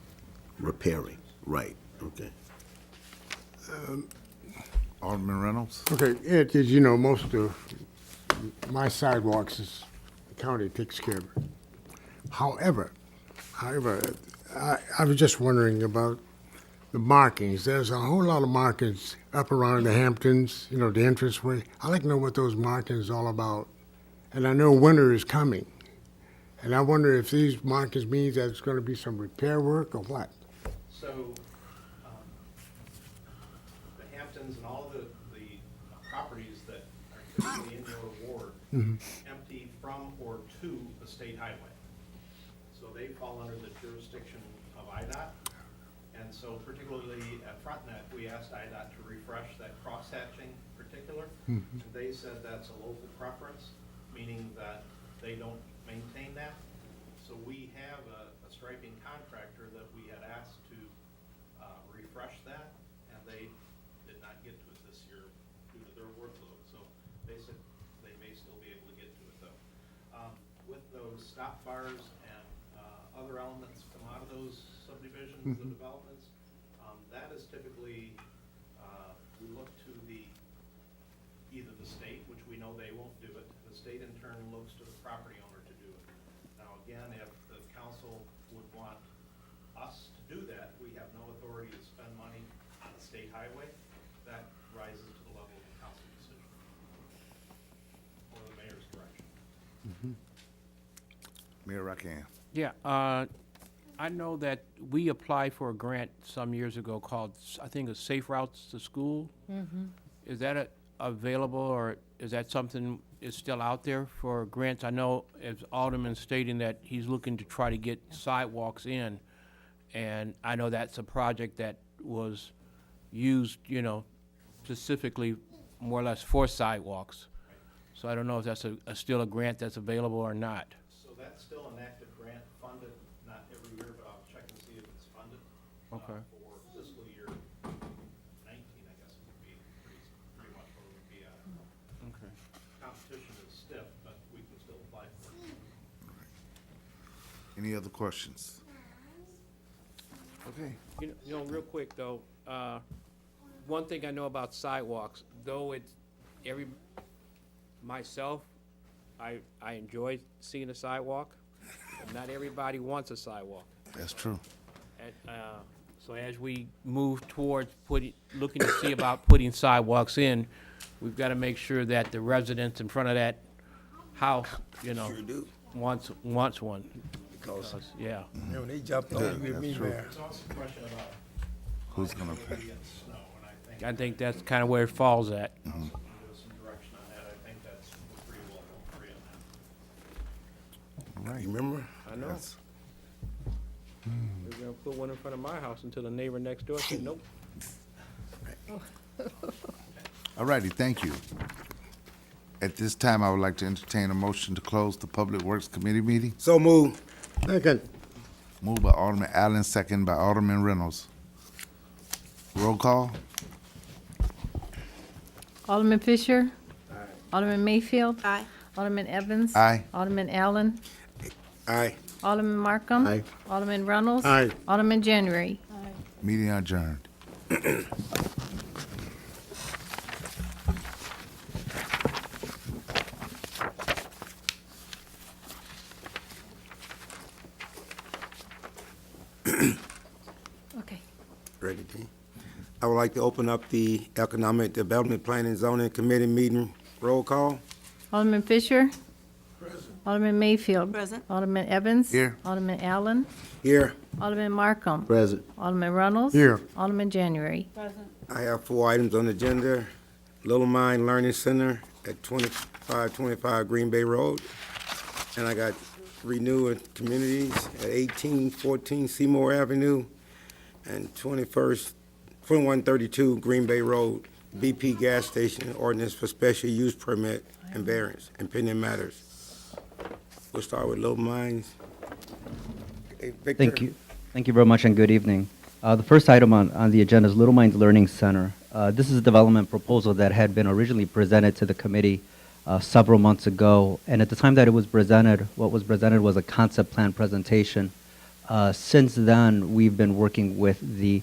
repairing, right, okay. Alderman Reynolds? Okay, Ed, as most of my sidewalks is, the county takes care of it. However, I was just wondering about the markings. There's a whole lot of markings up around the Hamptons, the entranceway. I'd like to know what those markings are all about. And I know winter is coming. And I wonder if these markings means that it's gonna be some repair work or what? So, the Edmonton's and all the properties that are typically in your ward empty from or to a state highway. So they fall under the jurisdiction of IDOT. And so particularly at Frontnet, we asked IDOT to refresh that crosshatching particular. And they said that's a local preference, meaning that they don't maintain that. So we have a striping contractor that we had asked to refresh that, and they did not get to it this year due to their workload. So they said they may still be able to get to it though. With those stop bars and other elements come out of those subdivisions and developments, that is typically, we look to either the state, which we know they won't do it. The state in turn looks to the property owner to do it. Now again, if the council would want us to do that, we have no authority to spend money on a state highway. That rises to the level of the council decision or the mayor's direction. Mayor Rakan. Yeah, I know that we applied for a grant some years ago called, I think it's Safe Routes to School. Is that available, or is that something is still out there for grants? I know as Alderman stating that he's looking to try to get sidewalks in, and I know that's a project that was used, you know, specifically more or less for sidewalks. So I don't know if that's still a grant that's available or not. So that's still an active grant funded, not every year, but I'll check and see if it's funded. Okay. For fiscal year 19, I guess it would be pretty much what it would be at. Okay. Competition is stiff, but we can still apply for it. Any other questions? Okay. You know, real quick though, one thing I know about sidewalks, though myself, I enjoy seeing a sidewalk, but not everybody wants a sidewalk. That's true. So as we move towards looking to see about putting sidewalks in, we've got to make sure that the residents in front of that house, you know, Sure do. wants one. Because, yeah. Man, when they jumped on you with me, man. There's also a question about Who's gonna pay? liability and snow, and I think that's kind of where it falls at. give us some direction on that. I think that's pretty well agree on that. All right. You remember? I know. We're gonna put one in front of my house until the neighbor next door said, nope. All righty, thank you. At this time, I would like to entertain a motion to close the Public Works Committee meeting. So move. Second. Moved by Alderman Allen, second by Alderman Reynolds. Roll call? Alderman Fisher. Alderman Mayfield. Aye. Alderman Evans. Aye. Alderman Allen. Aye. Alderman Markham. Aye. Alderman Reynolds. Aye. Alderman January. Meeting adjourned. Okay. Ready, D? I would like to open up the Economic Development Planning Zoning Committee meeting. Roll call? Alderman Fisher. Alderman Mayfield. Present. Alderman Evans. Here. Alderman Allen. Here. Alderman Markham. Present. Alderman Reynolds. Here. Alderman January. I have 4 items on the agenda. Little Mine Learning Center at 2525 Green Bay Road. And I got Renew Communities at 1814 Seymour Avenue and 2132 Green Bay Road, BP Gas Station Ordinance for Special Use Permit and Variance and pending matters. We'll start with Little Mines. Hey, Victor. Thank you. Thank you very much and good evening. The first item on the agenda is Little Mines Learning Center. This is a development proposal that had been originally presented to the committee several months ago. And at the time that it was presented, what was presented was a concept plan presentation. Since then, we've been working with the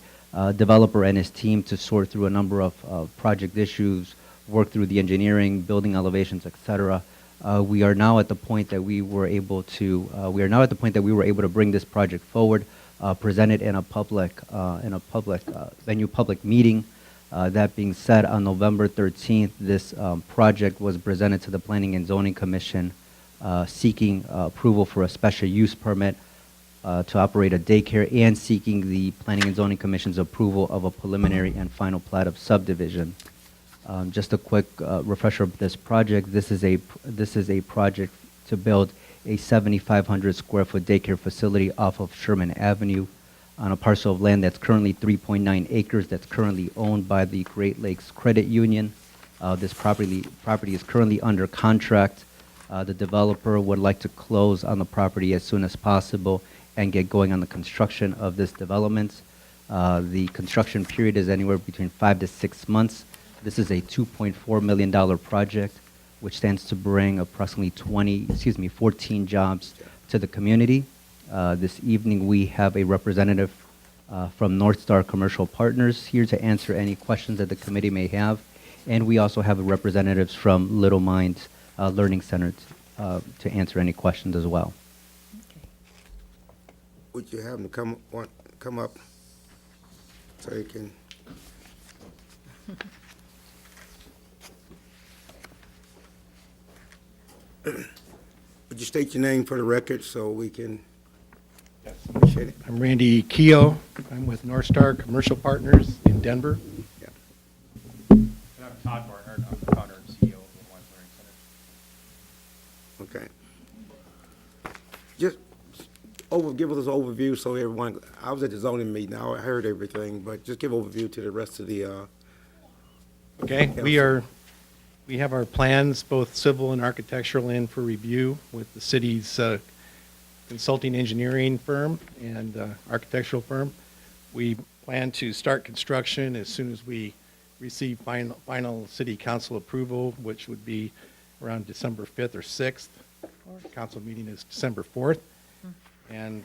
developer and his team to sort through a number of project issues, work through the engineering, building elevations, et cetera. We are now at the point that we were able to bring this project forward, present it in a public venue, public meeting. That being said, on November 13th, this project was presented to the Planning and Zoning Commission, seeking approval for a special use permit. to operate a daycare and seeking the Planning and Zoning Commission's approval of a preliminary and final plat of subdivision. Just a quick refresher of this project. This is a project to build a 7,500 square foot daycare facility off of Sherman Avenue on a parcel of land that's currently 3.9 acres that's currently owned by the Great Lakes Credit Union. This property is currently under contract. The developer would like to close on the property as soon as possible and get going on the construction of this development. The construction period is anywhere between 5 to 6 months. This is a $2.4 million project, which stands to bring approximately 14 jobs to the community. This evening, we have a representative from North Star Commercial Partners here to answer any questions that the committee may have. And we also have representatives from Little Minds Learning Center to answer any questions as well. Would you have them come up so you can? Would you state your name for the record so we can appreciate it? I'm Randy Keough. I'm with North Star Commercial Partners in Denver. And I'm Todd Barnhart. I'm the founder and CEO of Little Minds Learning Center. Okay. Just give us an overview so everyone, I was at the zoning meeting, I heard everything, but just give overview to the rest of the, Okay, we have our plans, both civil and architectural, in for review with the city's consulting engineering firm and architectural firm. We plan to start construction as soon as we receive final city council approval, which would be around December 5th or 6th. Council meeting is December 4th. And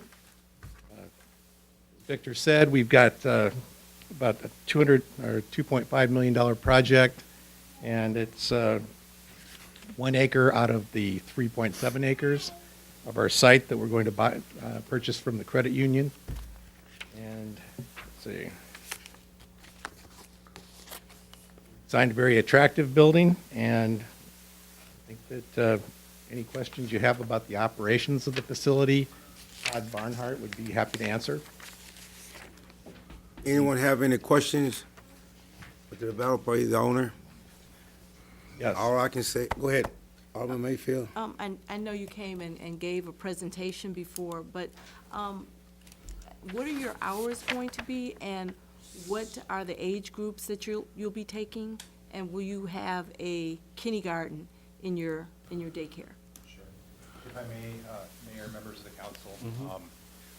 Victor said we've got about a $2.5 million project, and it's 1 acre out of the 3.7 acres of our site that we're going to purchase from the credit union. And let's see, designed a very attractive building, and I think that any questions you have about the operations of the facility, Todd Barnhart would be happy to answer. anyone have any questions with the developer, the owner? Yes. All I can say, go ahead, Alderman Mayfield. I know you came and gave a presentation before, but what are your hours going to be, and what are the age groups that you'll be taking? And will you have a kindergarten in your daycare? Sure. If I may, Mayor, members of the council,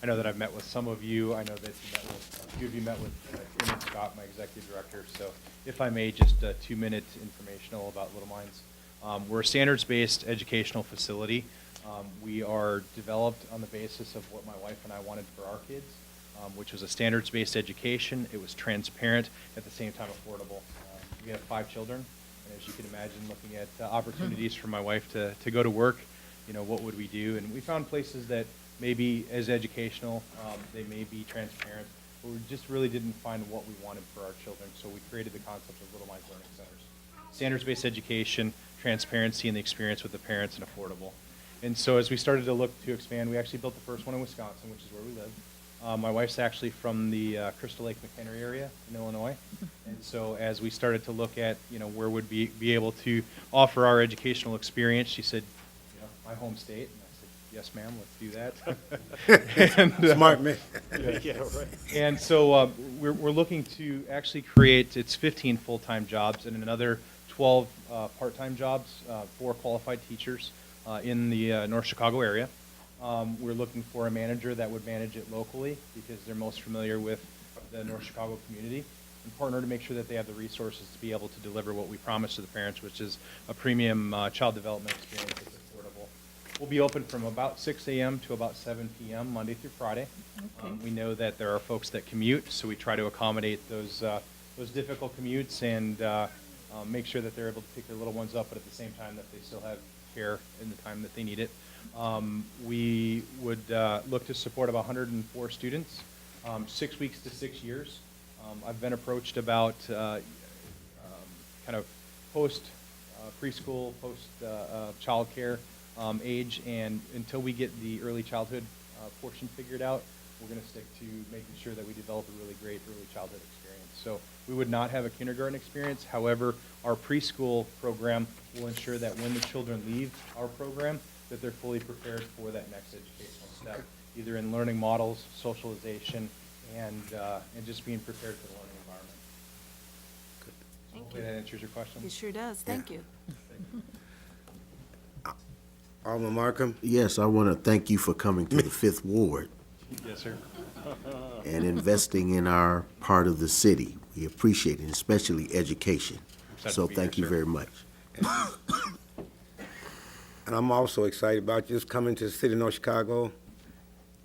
I know that I've met with some of you. I know that a few of you met with Emmett Scott, my executive director. So if I may, just 2 minutes informational about Little Minds. We're a standards-based educational facility. We are developed on the basis of what my wife and I wanted for our kids, which was a standards-based education. It was transparent, at the same time affordable. We have 5 children, and as you can imagine, looking at opportunities for my wife to go to work, what would we do? And we found places that maybe as educational, they may be transparent, but we just really didn't find what we wanted for our children. So we created the concept of Little Minds Learning Centers. Standards-based education, transparency in the experience with the parents, and affordable. And so as we started to look to expand, we actually built the first one in Wisconsin, which is where we live. My wife's actually from the Crystal Lake McHenry area in Illinois. And so as we started to look at, where would we be able to offer our educational experience, she said, my home state. And I said, yes, ma'am, let's do that. And, Smart man. yeah, right. And so we're looking to actually create, it's 15 full-time jobs and another 12 part-time jobs for qualified teachers in the North Chicago area. We're looking for a manager that would manage it locally because they're most familiar with the North Chicago community, and partner to make sure that they have the resources to be able to deliver what we promise to the parents, which is a premium child development experience that's affordable. We'll be open from about 6 a.m. to about 7 p.m. Monday through Friday. Okay. We know that there are folks that commute, so we try to accommodate those difficult commutes and make sure that they're able to pick their little ones up, but at the same time that they still have care in the time that they need it. We would look to support about 104 students, 6 weeks to 6 years. I've been approached about kind of post preschool, post childcare age, and until we get the early childhood portion figured out. We're going to stick to making sure that we develop a really great early childhood experience. So we would not have a kindergarten experience. However, our preschool program will ensure that when the children leave our program, that they're fully prepared for that next educational step, either in learning models, socialization, and just being prepared for the learning environment. Thank Hopefully you. that answers your question. It sure does. Thank you. Alderman Markham? Yes, I want to thank you for coming to the Fifth Ward Yes, sir. and investing in our part of the city. We appreciate it, especially education. Excited So to be thank here, you sir. very much. And I'm also excited about just coming to the city of North Chicago.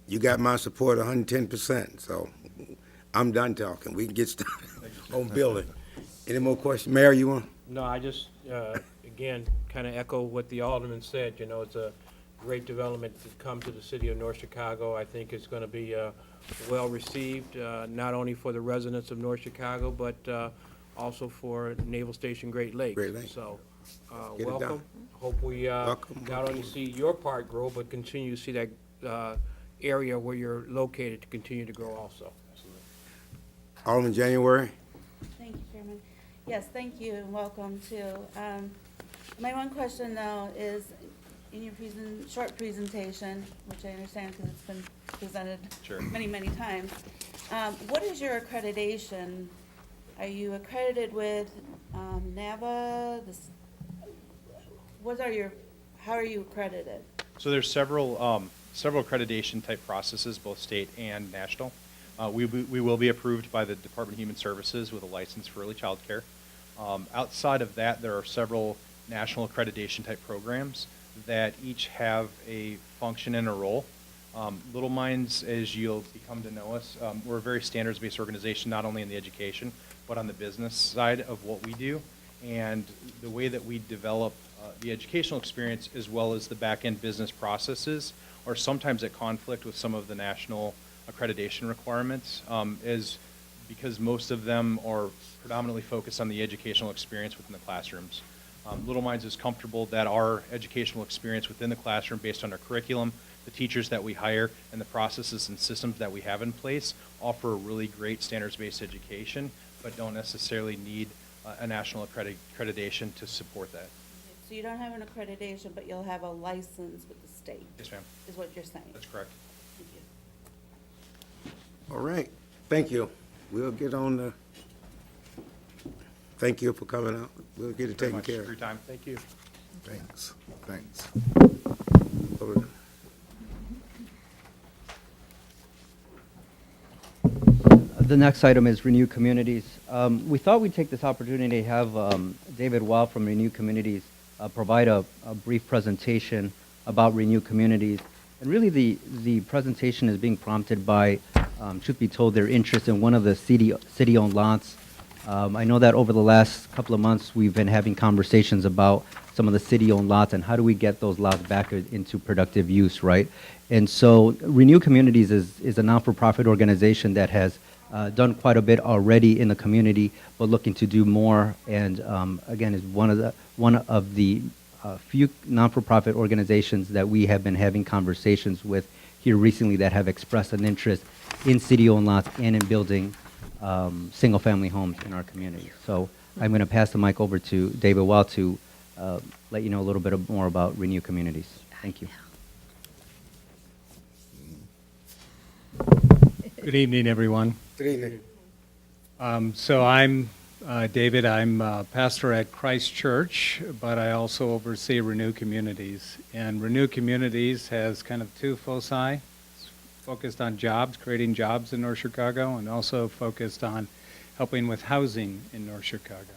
You got my support 110%, so I'm done talking. We can get started on building. Any more questions? Mayor, you want? No, I just, again, kind of echo what the alderman said. You know, it's a great development to come to the city of North Chicago. I think it's going to be well-received, not only for the residents of North Chicago, but also for Naval Station Great Lakes. Great Lakes. So, Get it done. welcome. Hope we Welcome. not only see your part grow, but continue to see that area where you're located to continue to grow also. Alderman January? Thank you, Chairman. Yes, thank you, and welcome too. My one question though is, in your short presentation, which I understand because it's been presented Sure. many, many times, what is your accreditation? Are you accredited with NAVA? How are you accredited? So there's several accreditation type processes, both state and national. We will be approved by the Department of Human Services with a license for early child care. Outside of that, there are several national accreditation type programs that each have a function and a role. Little Minds, as you'll become to know us, we're a very standards-based organization, not only in the education, but on the business side of what we do. And the way that we develop the educational experience as well as the back-end business processes are sometimes at conflict with some of the national accreditation requirements, is because most of them are predominantly focused on the educational experience within the classrooms. Little Minds is comfortable that our educational experience within the classroom, based on our curriculum, the teachers that we hire, and the processes and systems that we have in place, offer a really great standards-based education, but don't necessarily need a national accreditation to support that. So you don't have an accreditation, but you'll have a license with the state? Yes, ma'am. Is what you're saying? That's correct. Thank you. All right, thank you. We'll get on the, thank you for coming out. We'll get it Very taken much care for your of. time. Thank you. Thanks, thanks. Over. The next item is Renew Communities. We thought we'd take this opportunity to have David Wow from Renew Communities provide a brief presentation about Renew Communities. And really the presentation is being prompted by, truth be told, their interest in one of the city-owned lots. I know that over the last couple of months, we've been having conversations about some of the city-owned lots and how do we get those lots back into productive use, right? And so Renew Communities is a non-for-profit organization that has done quite a bit already in the community, but looking to do more. And again, is one of the few non-for-profit organizations that we have been having conversations with here recently that have expressed an interest in city-owned lots and in building single-family homes in our community. So I'm going to pass the mic over to David Wow to let you know a little bit more about Renew Communities. Thank you. Good evening, everyone. Good evening. So I'm David. I'm pastor at Christ Church, but I also oversee Renew Communities. And Renew Communities has kind of two foci. It's focused on jobs, creating jobs in North Chicago, and also focused on helping with housing in North Chicago.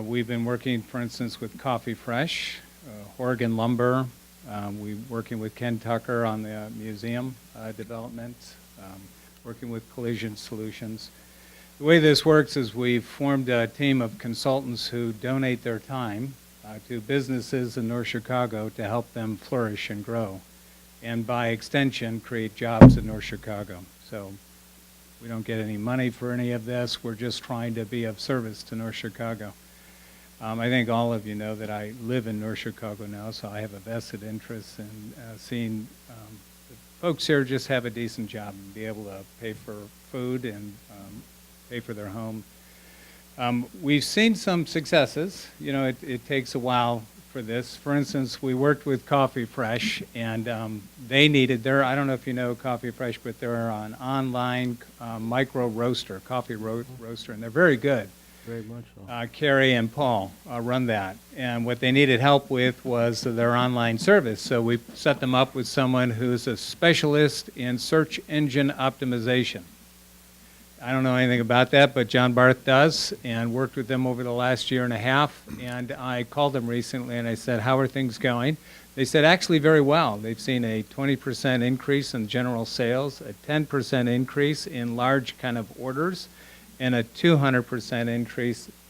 We've been working, for instance, with Coffee Fresh, Oregon Lumber. We're working with Ken Tucker on the museum development, working with Collision Solutions. The way this works is we've formed a team of consultants who donate their time to businesses in North Chicago to help them flourish and grow, and by extension, create jobs in North Chicago. So we don't get any money for any of this. We're just trying to be of service to North Chicago. I think all of you know that I live in North Chicago now, so I have a vested interest in seeing the folks here just have a decent job and be able to pay for food and pay for their home. We've seen some successes. You know, it takes a while for this. For instance, we worked with Coffee Fresh, and they needed I don't know if you know Coffee Fresh, but they're an online micro roaster, coffee roaster, and they're very good. Very much so. Carrie and Paul run that, and what they needed help with was their online service. So we set them up with someone who's a specialist in search engine optimization. I don't know anything about that, but John Barth does, and worked with them over the last year and a half. And I called them recently and I said, how are things going? They said, actually very well. They've seen a 20% increase in general sales, a 10% increase in large kind of orders, and a 200%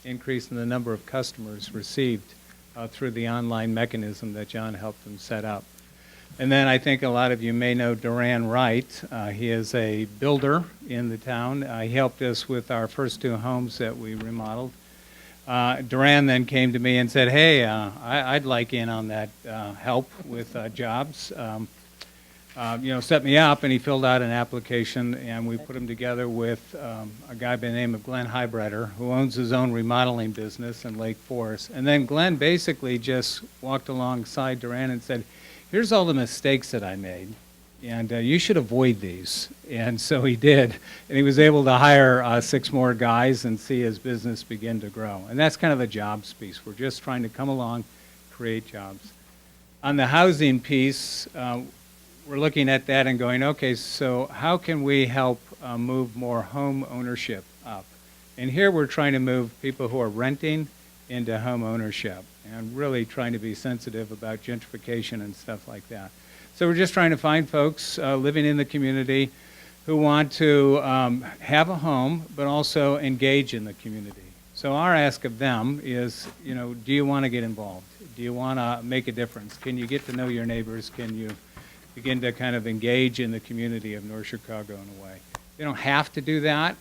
increase in the number of customers received through the online mechanism that John helped them set up. And then I think a lot of you may know Duran Wright. He is a builder in the town. He helped us with our first 2 homes that we remodeled. Duran then came to me and said, hey, I'd like in on that help with jobs. Set me up, and he filled out an application, and we put him together with a guy by the name of Glenn Heibretter, who owns his own remodeling business in Lake Forest. And then Glenn basically just walked alongside Duran and said, here's all the mistakes that I made, and you should avoid these. And so he did, and he was able to hire 6 more guys and see his business begin to grow. And that's kind of a jobs piece. We're just trying to come along, create jobs. On the housing piece, we're looking at that and going, okay, so how can we help move more home ownership up? And here we're trying to move people who are renting into home ownership, and really trying to be sensitive about gentrification and stuff like that. So we're just trying to find folks living in the community who want to have a home, but also engage in the community. So our ask of them is, do you want to get involved? Do you want to make a difference? Can you get to know your neighbors? Can you begin to kind of engage in the community of North Chicago in a way? They don't have to do that.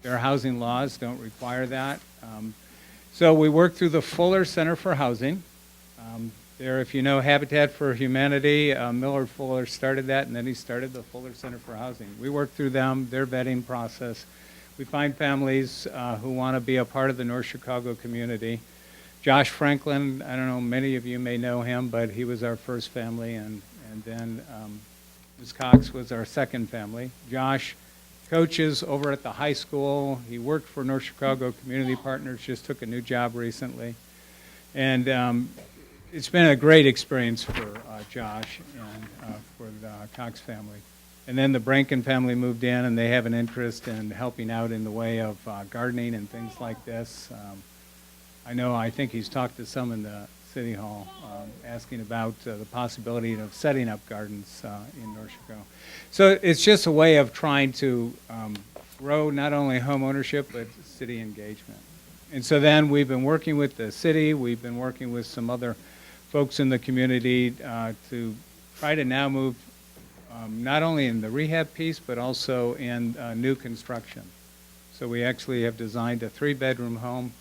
Their housing laws don't require that. So we work through the Fuller Center for Housing. There, if you know Habitat for Humanity, Millard Fuller started that, and then he started the Fuller Center for Housing. We work through them, their vetting process. We find families who want to be a part of the North Chicago community. Josh Franklin, I don't know, many of you may know him, but he was our first family, and then Ms. Cox was our second family. Josh coaches over at the high school. He worked for North Chicago Community Partners, just took a new job recently. And it's been a great experience for Josh and for the Cox family. And then the Branken family moved in, and they have an interest in helping out in the way of gardening and things like this. I think he's talked to some in the City Hall asking about the possibility of setting up gardens in North Chicago. So it's just a way of trying to grow not only home ownership, but city engagement. And so then we've been working with the city, we've been working with some other folks in the community to try to now move not only in the rehab piece, but also in new construction. So we actually have designed a 3-bedroom home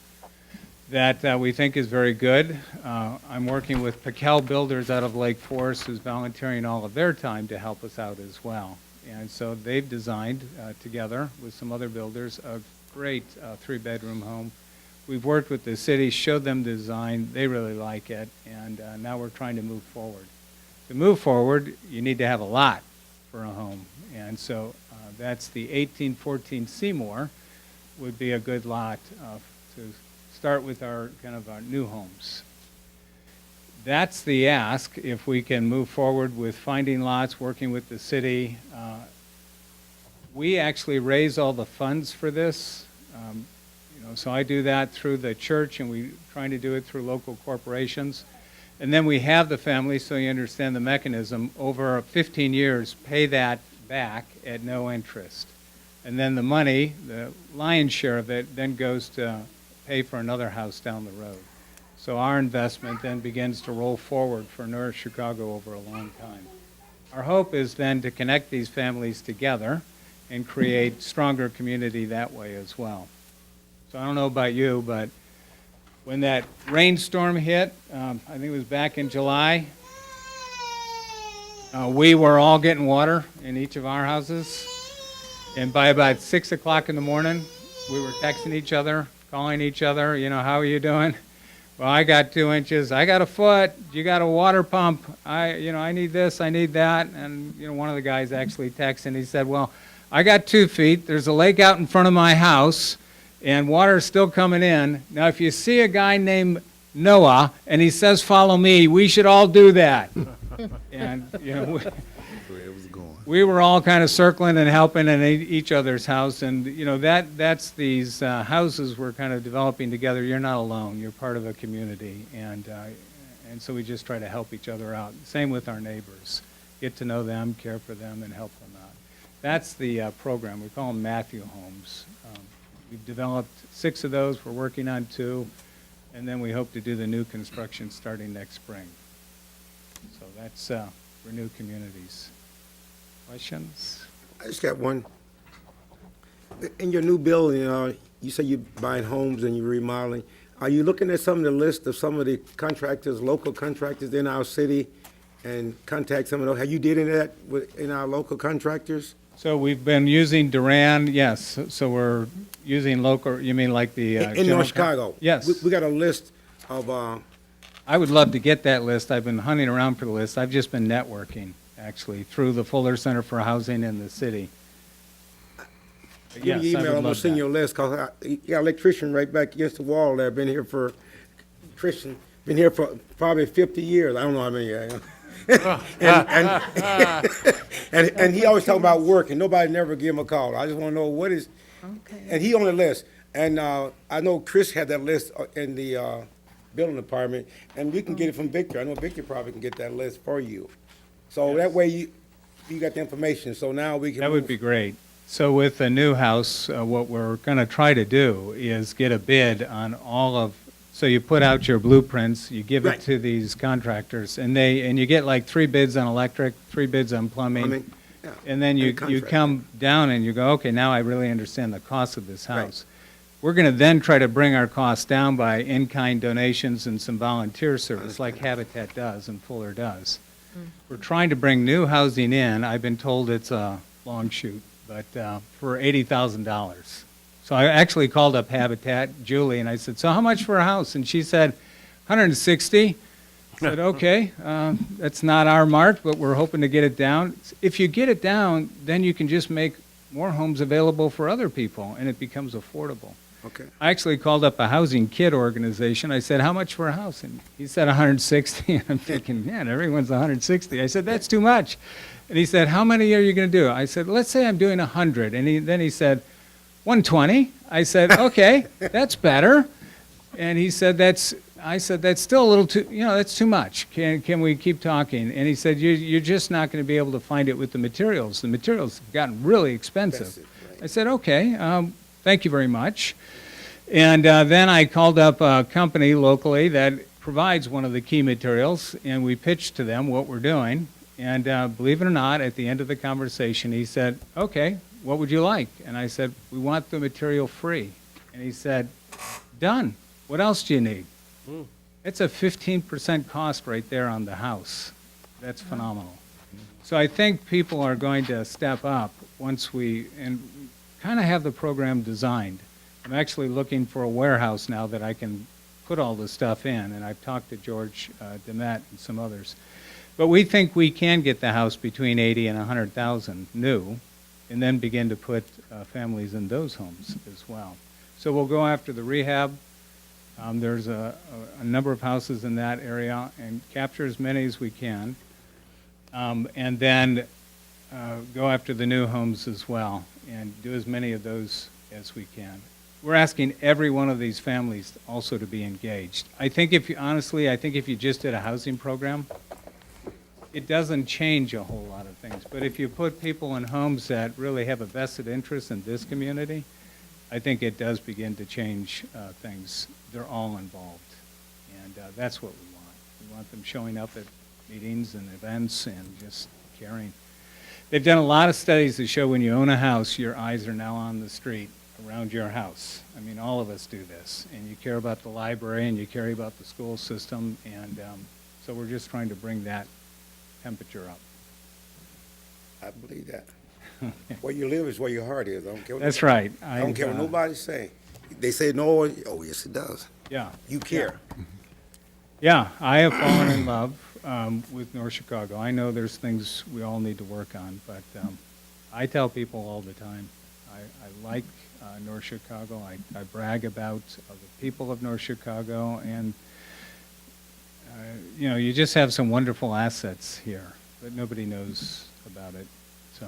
that we think is very good. I'm working with Paquel Builders out of Lake Forest, who's volunteering all of their time to help us out as well. And so they've designed, together with some other builders, a great 3-bedroom home. We've worked with the city, showed them the design, they really like it, and now we're trying to move forward. To move forward, you need to have a lot for a home, and so that's the 1814 Seymour would be a good lot to start with our kind of our new homes. That's the ask. If we can move forward with finding lots, working with the city. We actually raise all the funds for this. So I do that through the church, and we're trying to do it through local corporations. And then we have the family, so you understand the mechanism, over 15 years, pay that back at no interest. And then the money, the lion's share of it, then goes to pay for another house down the road. So our investment then begins to roll forward for North Chicago over a long time. Our hope is then to connect these families together and create stronger community that way as well. So I don't know about you, but when that rainstorm hit, I think it was back in July, We were all getting water in each of our houses. And by about 6 o'clock in the morning, we were texting each other, calling each other, how are you doing? Well, I got 2 inches. I got a foot. You got a water pump. I need this. I need that. And, one of the guys actually texted, he said, well, I got 2 feet. There's a lake out in front of my house, and water's still coming in. Now, if you see a guy named Noah, and he says, follow me, we should all do that. And, we were all kind of circling and helping in each other's house, and that's these houses we're kind of developing together. You're not alone. You're part of a community, and so we just try to help each other out. Same with our neighbors. Get to know them, care for them, and help them out. That's the program. We call them Matthew Homes. We've developed 6 of those. We're working on 2, and then we hope to do the new construction starting next spring. So that's Renew Communities. Questions? I just got one. In your new building, you say you're buying homes and you're remodeling. Are you looking at some of the list of some of the contractors, local contractors in our city, and contact some of those? Have you did any of that in our local contractors? So we've been using Duran, yes. So we're using local, you mean like the... in North Chicago? Yes. We got a list of... I would love to get that list. I've been hunting around for the list. I've just been networking, actually, through the Fuller Center for Housing in the city. Give me your email, I'm gonna send you a list, because you got an electrician right back against the wall there, been here for probably 50 years, I don't know how many. And he always talking about work, and nobody never give him a call. I just wanna know what is, and he on the list. And I know Chris had that list in the building department, and we can get it from Victor. I know Victor probably can get that list for you. So that way you got the information, so now we can That would be great. So with the new house, what we're going to try to do is get a bid on all of, so you put out your blueprints, you give it to these contractors, and you get like 3 bids on electric, 3 bids on plumbing, and then you come down and you go, okay, now I really understand the cost of this house. We're going to then try to bring our costs down by in-kind donations and some volunteer service like Habitat does and Fuller does. We're trying to bring new housing in. I've been told it's a long shoot, but for $80,000. So I actually called up Habitat, Julie, and I said, so how much for a house? And she said, 160. I said, okay, that's not our mark, but we're hoping to get it down. If you get it down, then you can just make more homes available for other people, and it becomes affordable. Okay. I actually called up a housing kit organization. I said, how much for a house? And he said 160. And I'm thinking, man, everyone's 160. I said, that's too much. And he said, how many are you going to do? I said, let's say I'm doing 100. And then he said, 120. I said, okay, that's better. And he said, I said, that's still a little too, that's too much. Can we keep talking? And he said, you're just not going to be able to find it with the materials. The materials have gotten really expensive. I said, okay, thank you very much. And then I called up a company locally that provides one of the key materials, and we pitched to them what we're doing. And believe it or not, at the end of the conversation, he said, okay, what would you like? And I said, we want the material free. And he said, done. What else do you need? It's a 15% cost right there on the house. That's phenomenal. So I think people are going to step up once we kind of have the program designed. I'm actually looking for a warehouse now that I can put all the stuff in, and I've talked to George Demet and some others. But we think we can get the house between 80 and 100,000 new, and then begin to put families in those homes as well. So we'll go after the rehab. There's a number of houses in that area, and capture as many as we can, and then go after the new homes as well, and do as many of those as we can. We're asking every one of these families also to be engaged. I think if you just did a housing program, it doesn't change a whole lot of things. But if you put people in homes that really have a vested interest in this community, I think it does begin to change things. They're all involved, and that's what we want. We want them showing up at meetings and events and just caring. They've done a lot of studies that show when you own a house, your eyes are now on the street around your house. I mean, all of us do this, and you care about the library and you care about the school system, and so we're just trying to bring that temperature up. I believe that. Where you live is where your heart is. I don't care what That's right. I don't care what I've, nobody say. They say no, oh, yes, it does. Yeah. You care. Yeah, I have fallen in love with North Chicago. I know there's things we all need to work on, but I tell people all the time, I like North Chicago. I brag about the people of North Chicago, and you know, you just have some wonderful assets here, but nobody knows about it. So,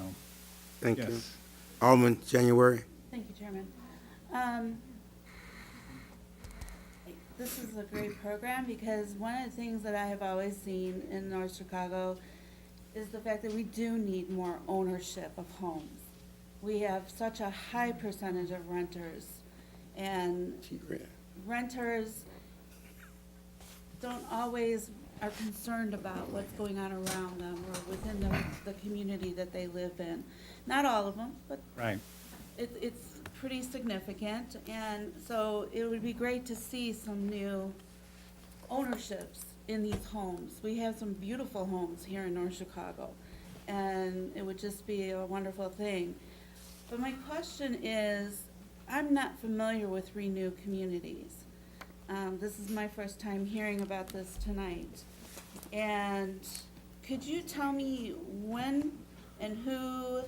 Thank you. yes. Alderman, January. Thank you, Chairman. This is a great program because one of the things that I have always seen in North Chicago is the fact that we do need more ownership of homes. We have such a high percentage of renters, and renters don't always are concerned about what's going on around them or within the community that they live in. Not all of them, but Right. it's pretty significant, and so it would be great to see some new ownerships in these homes. We have some beautiful homes here in North Chicago, and it would just be a wonderful thing. But my question is, I'm not familiar with Renew Communities. This is my first time hearing about this tonight. And could you tell me when and who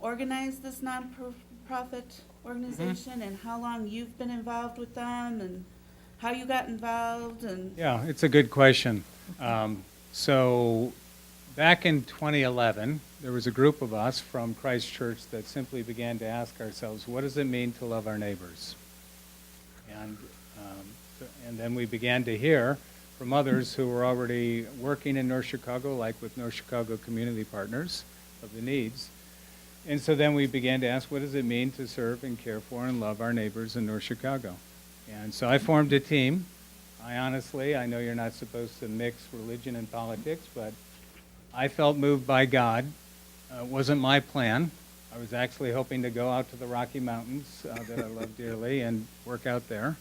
organized this nonprofit organization, and how long you've been involved with them, and how you got involved, and Yeah, it's a good question. So back in 2011, there was a group of us from Christ Church that simply began to ask ourselves, what does it mean to love our neighbors? And then we began to hear from others who were already working in North Chicago, like with North Chicago Community Partners, of the needs. And so then we began to ask, what does it mean to serve and care for and love our neighbors in North Chicago? And so I formed a team. I know you're not supposed to mix religion and politics, but I felt moved by God. It wasn't my plan. I was actually hoping to go out to the Rocky Mountains that I love dearly and work out there.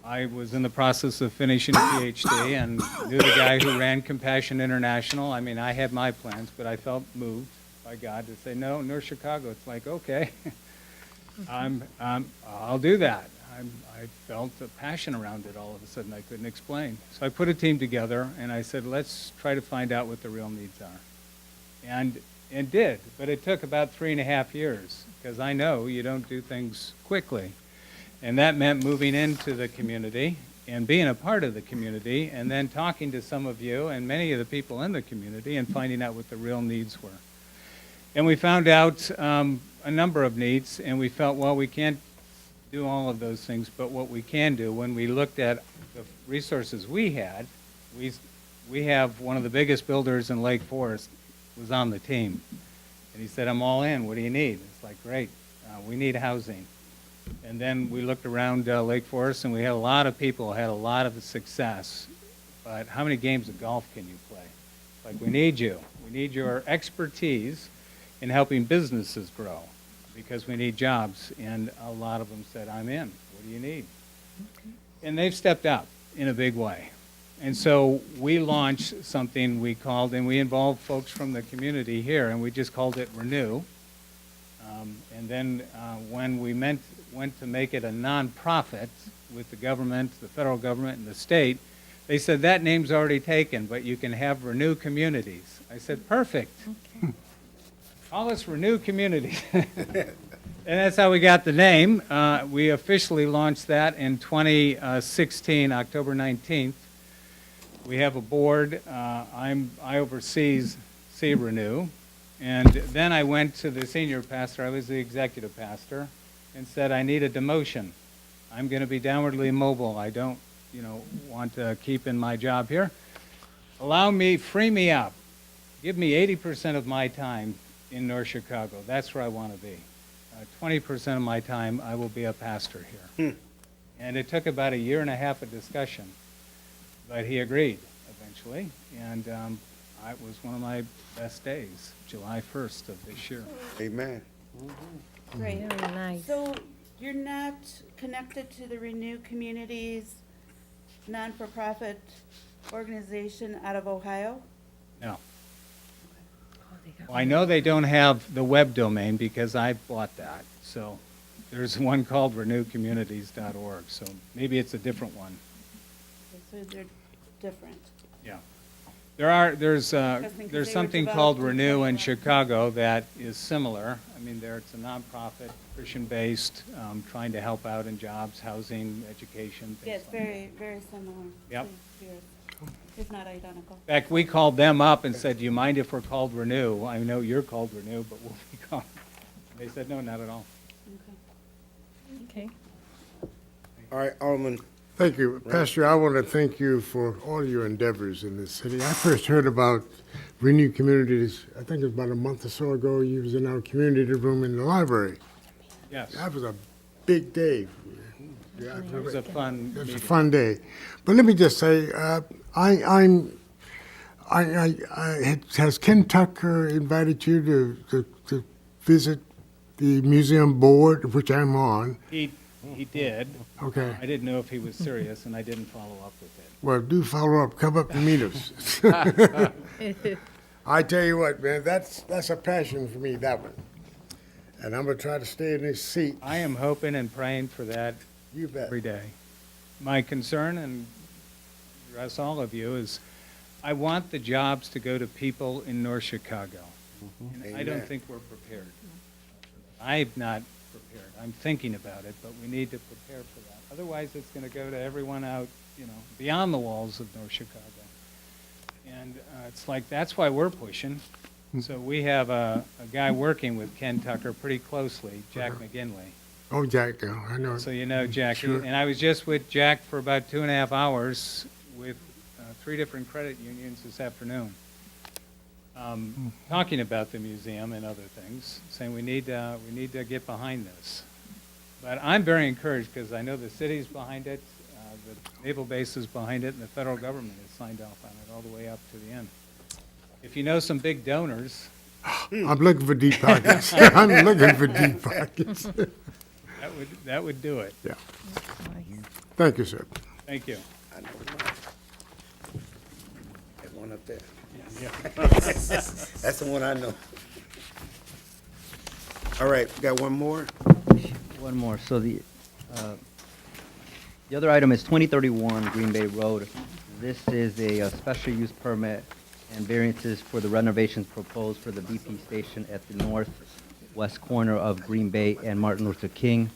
I was in the process of finishing a PhD and knew the guy who ran Compassion International. I mean, I had my plans, but I felt moved by God to say, no, North Chicago. It's like, okay, I'll do that. I felt a passion around it all of a sudden I couldn't explain. So I put a team together and I said, let's try to find out what the real needs are. And did, but it took about 3.5 years, because I know you don't do things quickly. And that meant moving into the community and being a part of the community, and then talking to some of you and many of the people in the community and finding out what the real needs were. And we found out a number of needs, and we felt, well, we can't do all of those things, but what we can do, when we looked at the resources we had, we have one of the biggest builders in Lake Forest was on the team. And he said, I'm all in, what do you need? It's like, great, we need housing. And then we looked around Lake Forest, and we had a lot of people who had a lot of success. But how many games of golf can you play? Like, we need you. We need your expertise in helping businesses grow, because we need jobs. And a lot of them said, I'm in. What do you need? And they've stepped up in a big way. And so we launched something we called, and we involved folks from the community here, and we just called it Renew. And then when we went to make it a nonprofit with the government, the federal government, and the state, they said, that name's already taken, but you can have Renew Communities. I said, perfect. Okay. Call us Renew Communities. And that's how we got the name. We officially launched that in 2016, October 19th. We have a board. I oversee Renew. And then I went to the senior pastor, I was the executive pastor, and said, I need a demotion. I'm going to be downwardly mobile. I don't, want to keep in my job here. Free me up. Give me 80% of my time in North Chicago. That's where I want to be. 20% of my time, I will be a pastor here. And it took about 1.5 years of discussion, but he agreed eventually. And it was one of my best days, July 1st of this year. Amen. great. Very nice. So you're not connected to the Renew Communities non-for-profit organization out of Ohio? No. Well, I know they don't have the web domain because I bought that, so there's one called renewcommunities.org, so maybe it's a different one. So they're different. Yeah. There's they were something called developed in Renew in 2021. Chicago that is similar. I mean, it's a nonprofit, Christian-based, trying to help out in jobs, housing, education, Yeah, things it's like that. very, very similar. Yep. to yours, if not identical. In fact, we called them up and said, do you mind if we're called Renew? I know you're called Renew, but we'll be called. They said, no, not at all. Okay. All right, Alderman. Thank you. Pastor, I want to thank you for all your endeavors in this city. I first heard about Renew Communities, I think it was about a month or so ago. You was in our community room in the library. Yes. That was a big day. Yeah, It was a fun It was a meeting. fun day. But let me just say, has Ken Tucker invited you to visit the museum board, which I'm on? He did. Okay. I didn't know if he was serious, and I didn't follow up with it. Well, do follow up. Come up and meet us. I tell you what, man, that's a passion for me, that one. And I'm gonna try to stay in this seat. I am hoping and praying for that You bet. every day. My concern, and address all of you, is I want the jobs to go to people in North Chicago. And I don't Amen. think we're prepared. I'm not prepared. I'm thinking about it, but we need to prepare for that. Otherwise, it's going to go to everyone out, beyond the walls of North Chicago. And it's like, that's why we're pushing. So we have a guy working with Ken Tucker pretty closely, Jack McGinley. Oh, Jack, I know. So you know Jack. Sure. And I was just with Jack for about 2.5 hours with 3 different credit unions this afternoon, talking about the museum and other things, saying we need to get behind this. But I'm very encouraged because I know the city's behind it, the naval base is behind it, and the federal government has signed off on it all the way up to the end. If you know some big donors, I'm looking for deep pockets. I'm looking for deep pockets. that would do it. Yeah. Thank you, sir. Thank you. I know that one up there. That's the one I know. All right, got one more? One more. So the other item is 2031 Green Bay Road. This is a special use permit and variances for the renovations proposed for the BP station at the northwest corner of Green Bay and Martin Luther King.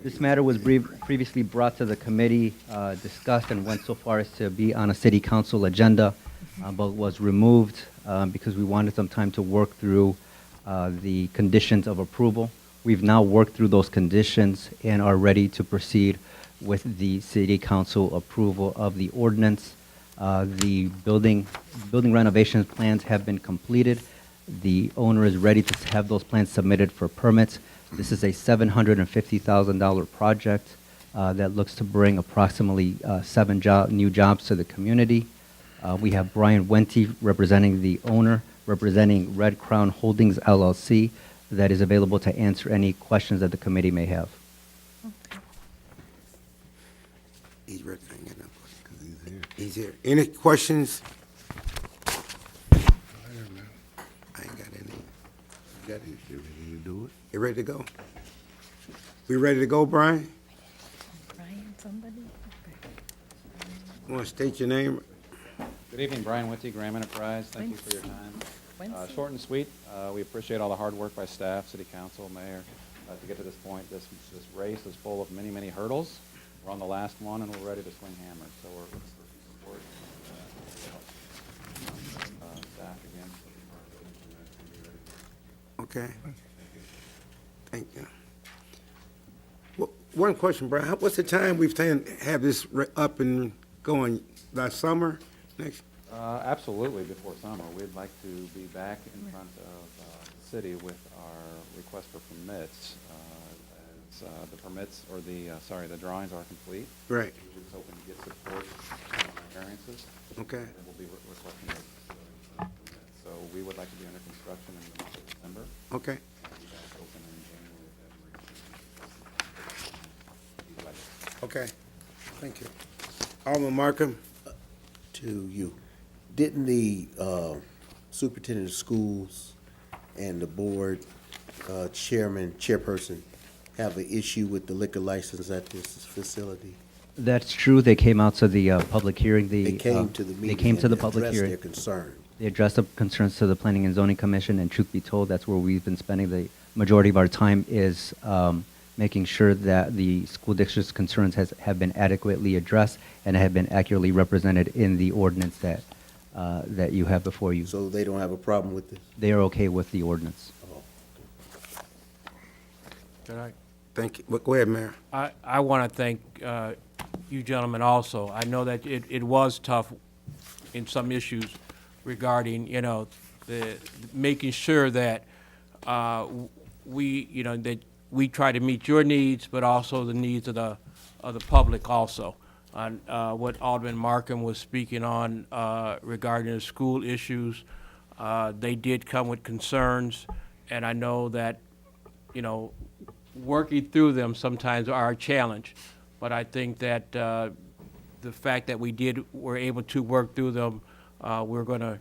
This matter was previously brought to the committee, discussed, and went so far as to be on a city council agenda, but was removed because we wanted some time to work through the conditions of approval. We've now worked through those conditions and are ready to proceed with the city council approval of the ordinance. The building renovation plans have been completed. The owner is ready to have those plans submitted for permits. This is a $750,000 project that looks to bring approximately 7 new jobs to the community. We have Brian Wente representing the owner, representing Red Crown Holdings LLC, that is available to answer any questions that the committee may have. He's ready. I ain't got no questions. He's here. Any questions? I ain't got any. You got any? You ready to do it? You ready to go? We ready to go, Brian? Brian, somebody? You want to state your name? Good evening, Brian Witty, Graham Enterprise. Thank you for your time. Short and sweet, we appreciate all the hard work by staff, city council, mayor, to get to this point. This race is full of many, many hurdles. We're on the last one, and we're ready to swing hammers. So we're looking for support. Staff again. Okay. Thank you. One question, Brian. What's the time we plan to have this up and going? Last summer? Next? Absolutely, before summer. We'd like to be back in front of the city with our request for permits. As the permits, or the drawings are complete. Right. We're just hoping to get support on our variances. Okay. And we'll be requesting those permits. So we would like to be under construction in the month of December. Okay. And be back open in January, February. Okay. Thank you. Alderman Markham? To you. Didn't the superintendent of schools and the board chairperson have an issue with the liquor license at this facility? That's true. They came out to the public hearing. They came to the They meeting came to and the public addressed hearing. their concern. They addressed the concerns to the Planning and Zoning Commission, and truth be told, that's where we've been spending the majority of our time is making sure that the school district's concerns have been adequately addressed and have been accurately represented in the ordinance that you have before you. So they don't have a problem with this? They are okay with the ordinance. Good night. Thank you. Go ahead, Mayor. I want to thank you gentlemen also. I know that it was tough in some issues regarding, the making sure that that we try to meet your needs, but also the needs of the public also. On what Alderman Markham was speaking on regarding the school issues, they did come with concerns, and I know that, working through them sometimes are a challenge. But I think that the fact that were able to work through them, we're gonna,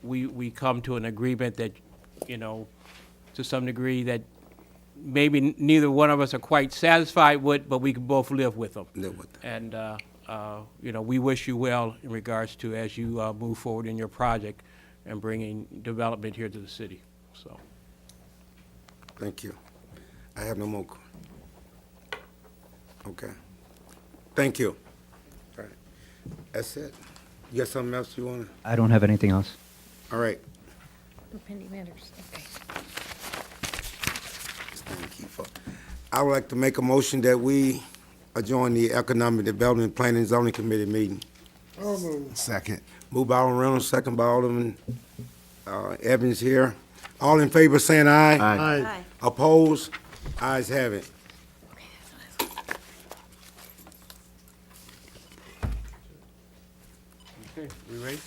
we come to an agreement that, to some degree that maybe neither one of us are quite satisfied with, but we can both live with them. Live with them. And, we wish you well in regards to as you move forward in your project and bringing development here to the city, so. Thank you. I have no more. Okay. Thank you. All right. That's it. You got something else you want to? I don't have anything else. All right. Pending matters, okay. I would like to make a motion that we adjourn the Economic Development Planning and Zoning Committee meeting. Second. Moved by Alderman Reynolds, second by Alderman Evans here. All in favor saying aye? Aye. Aye. Opposed? Ayes have it. Okay, we ready?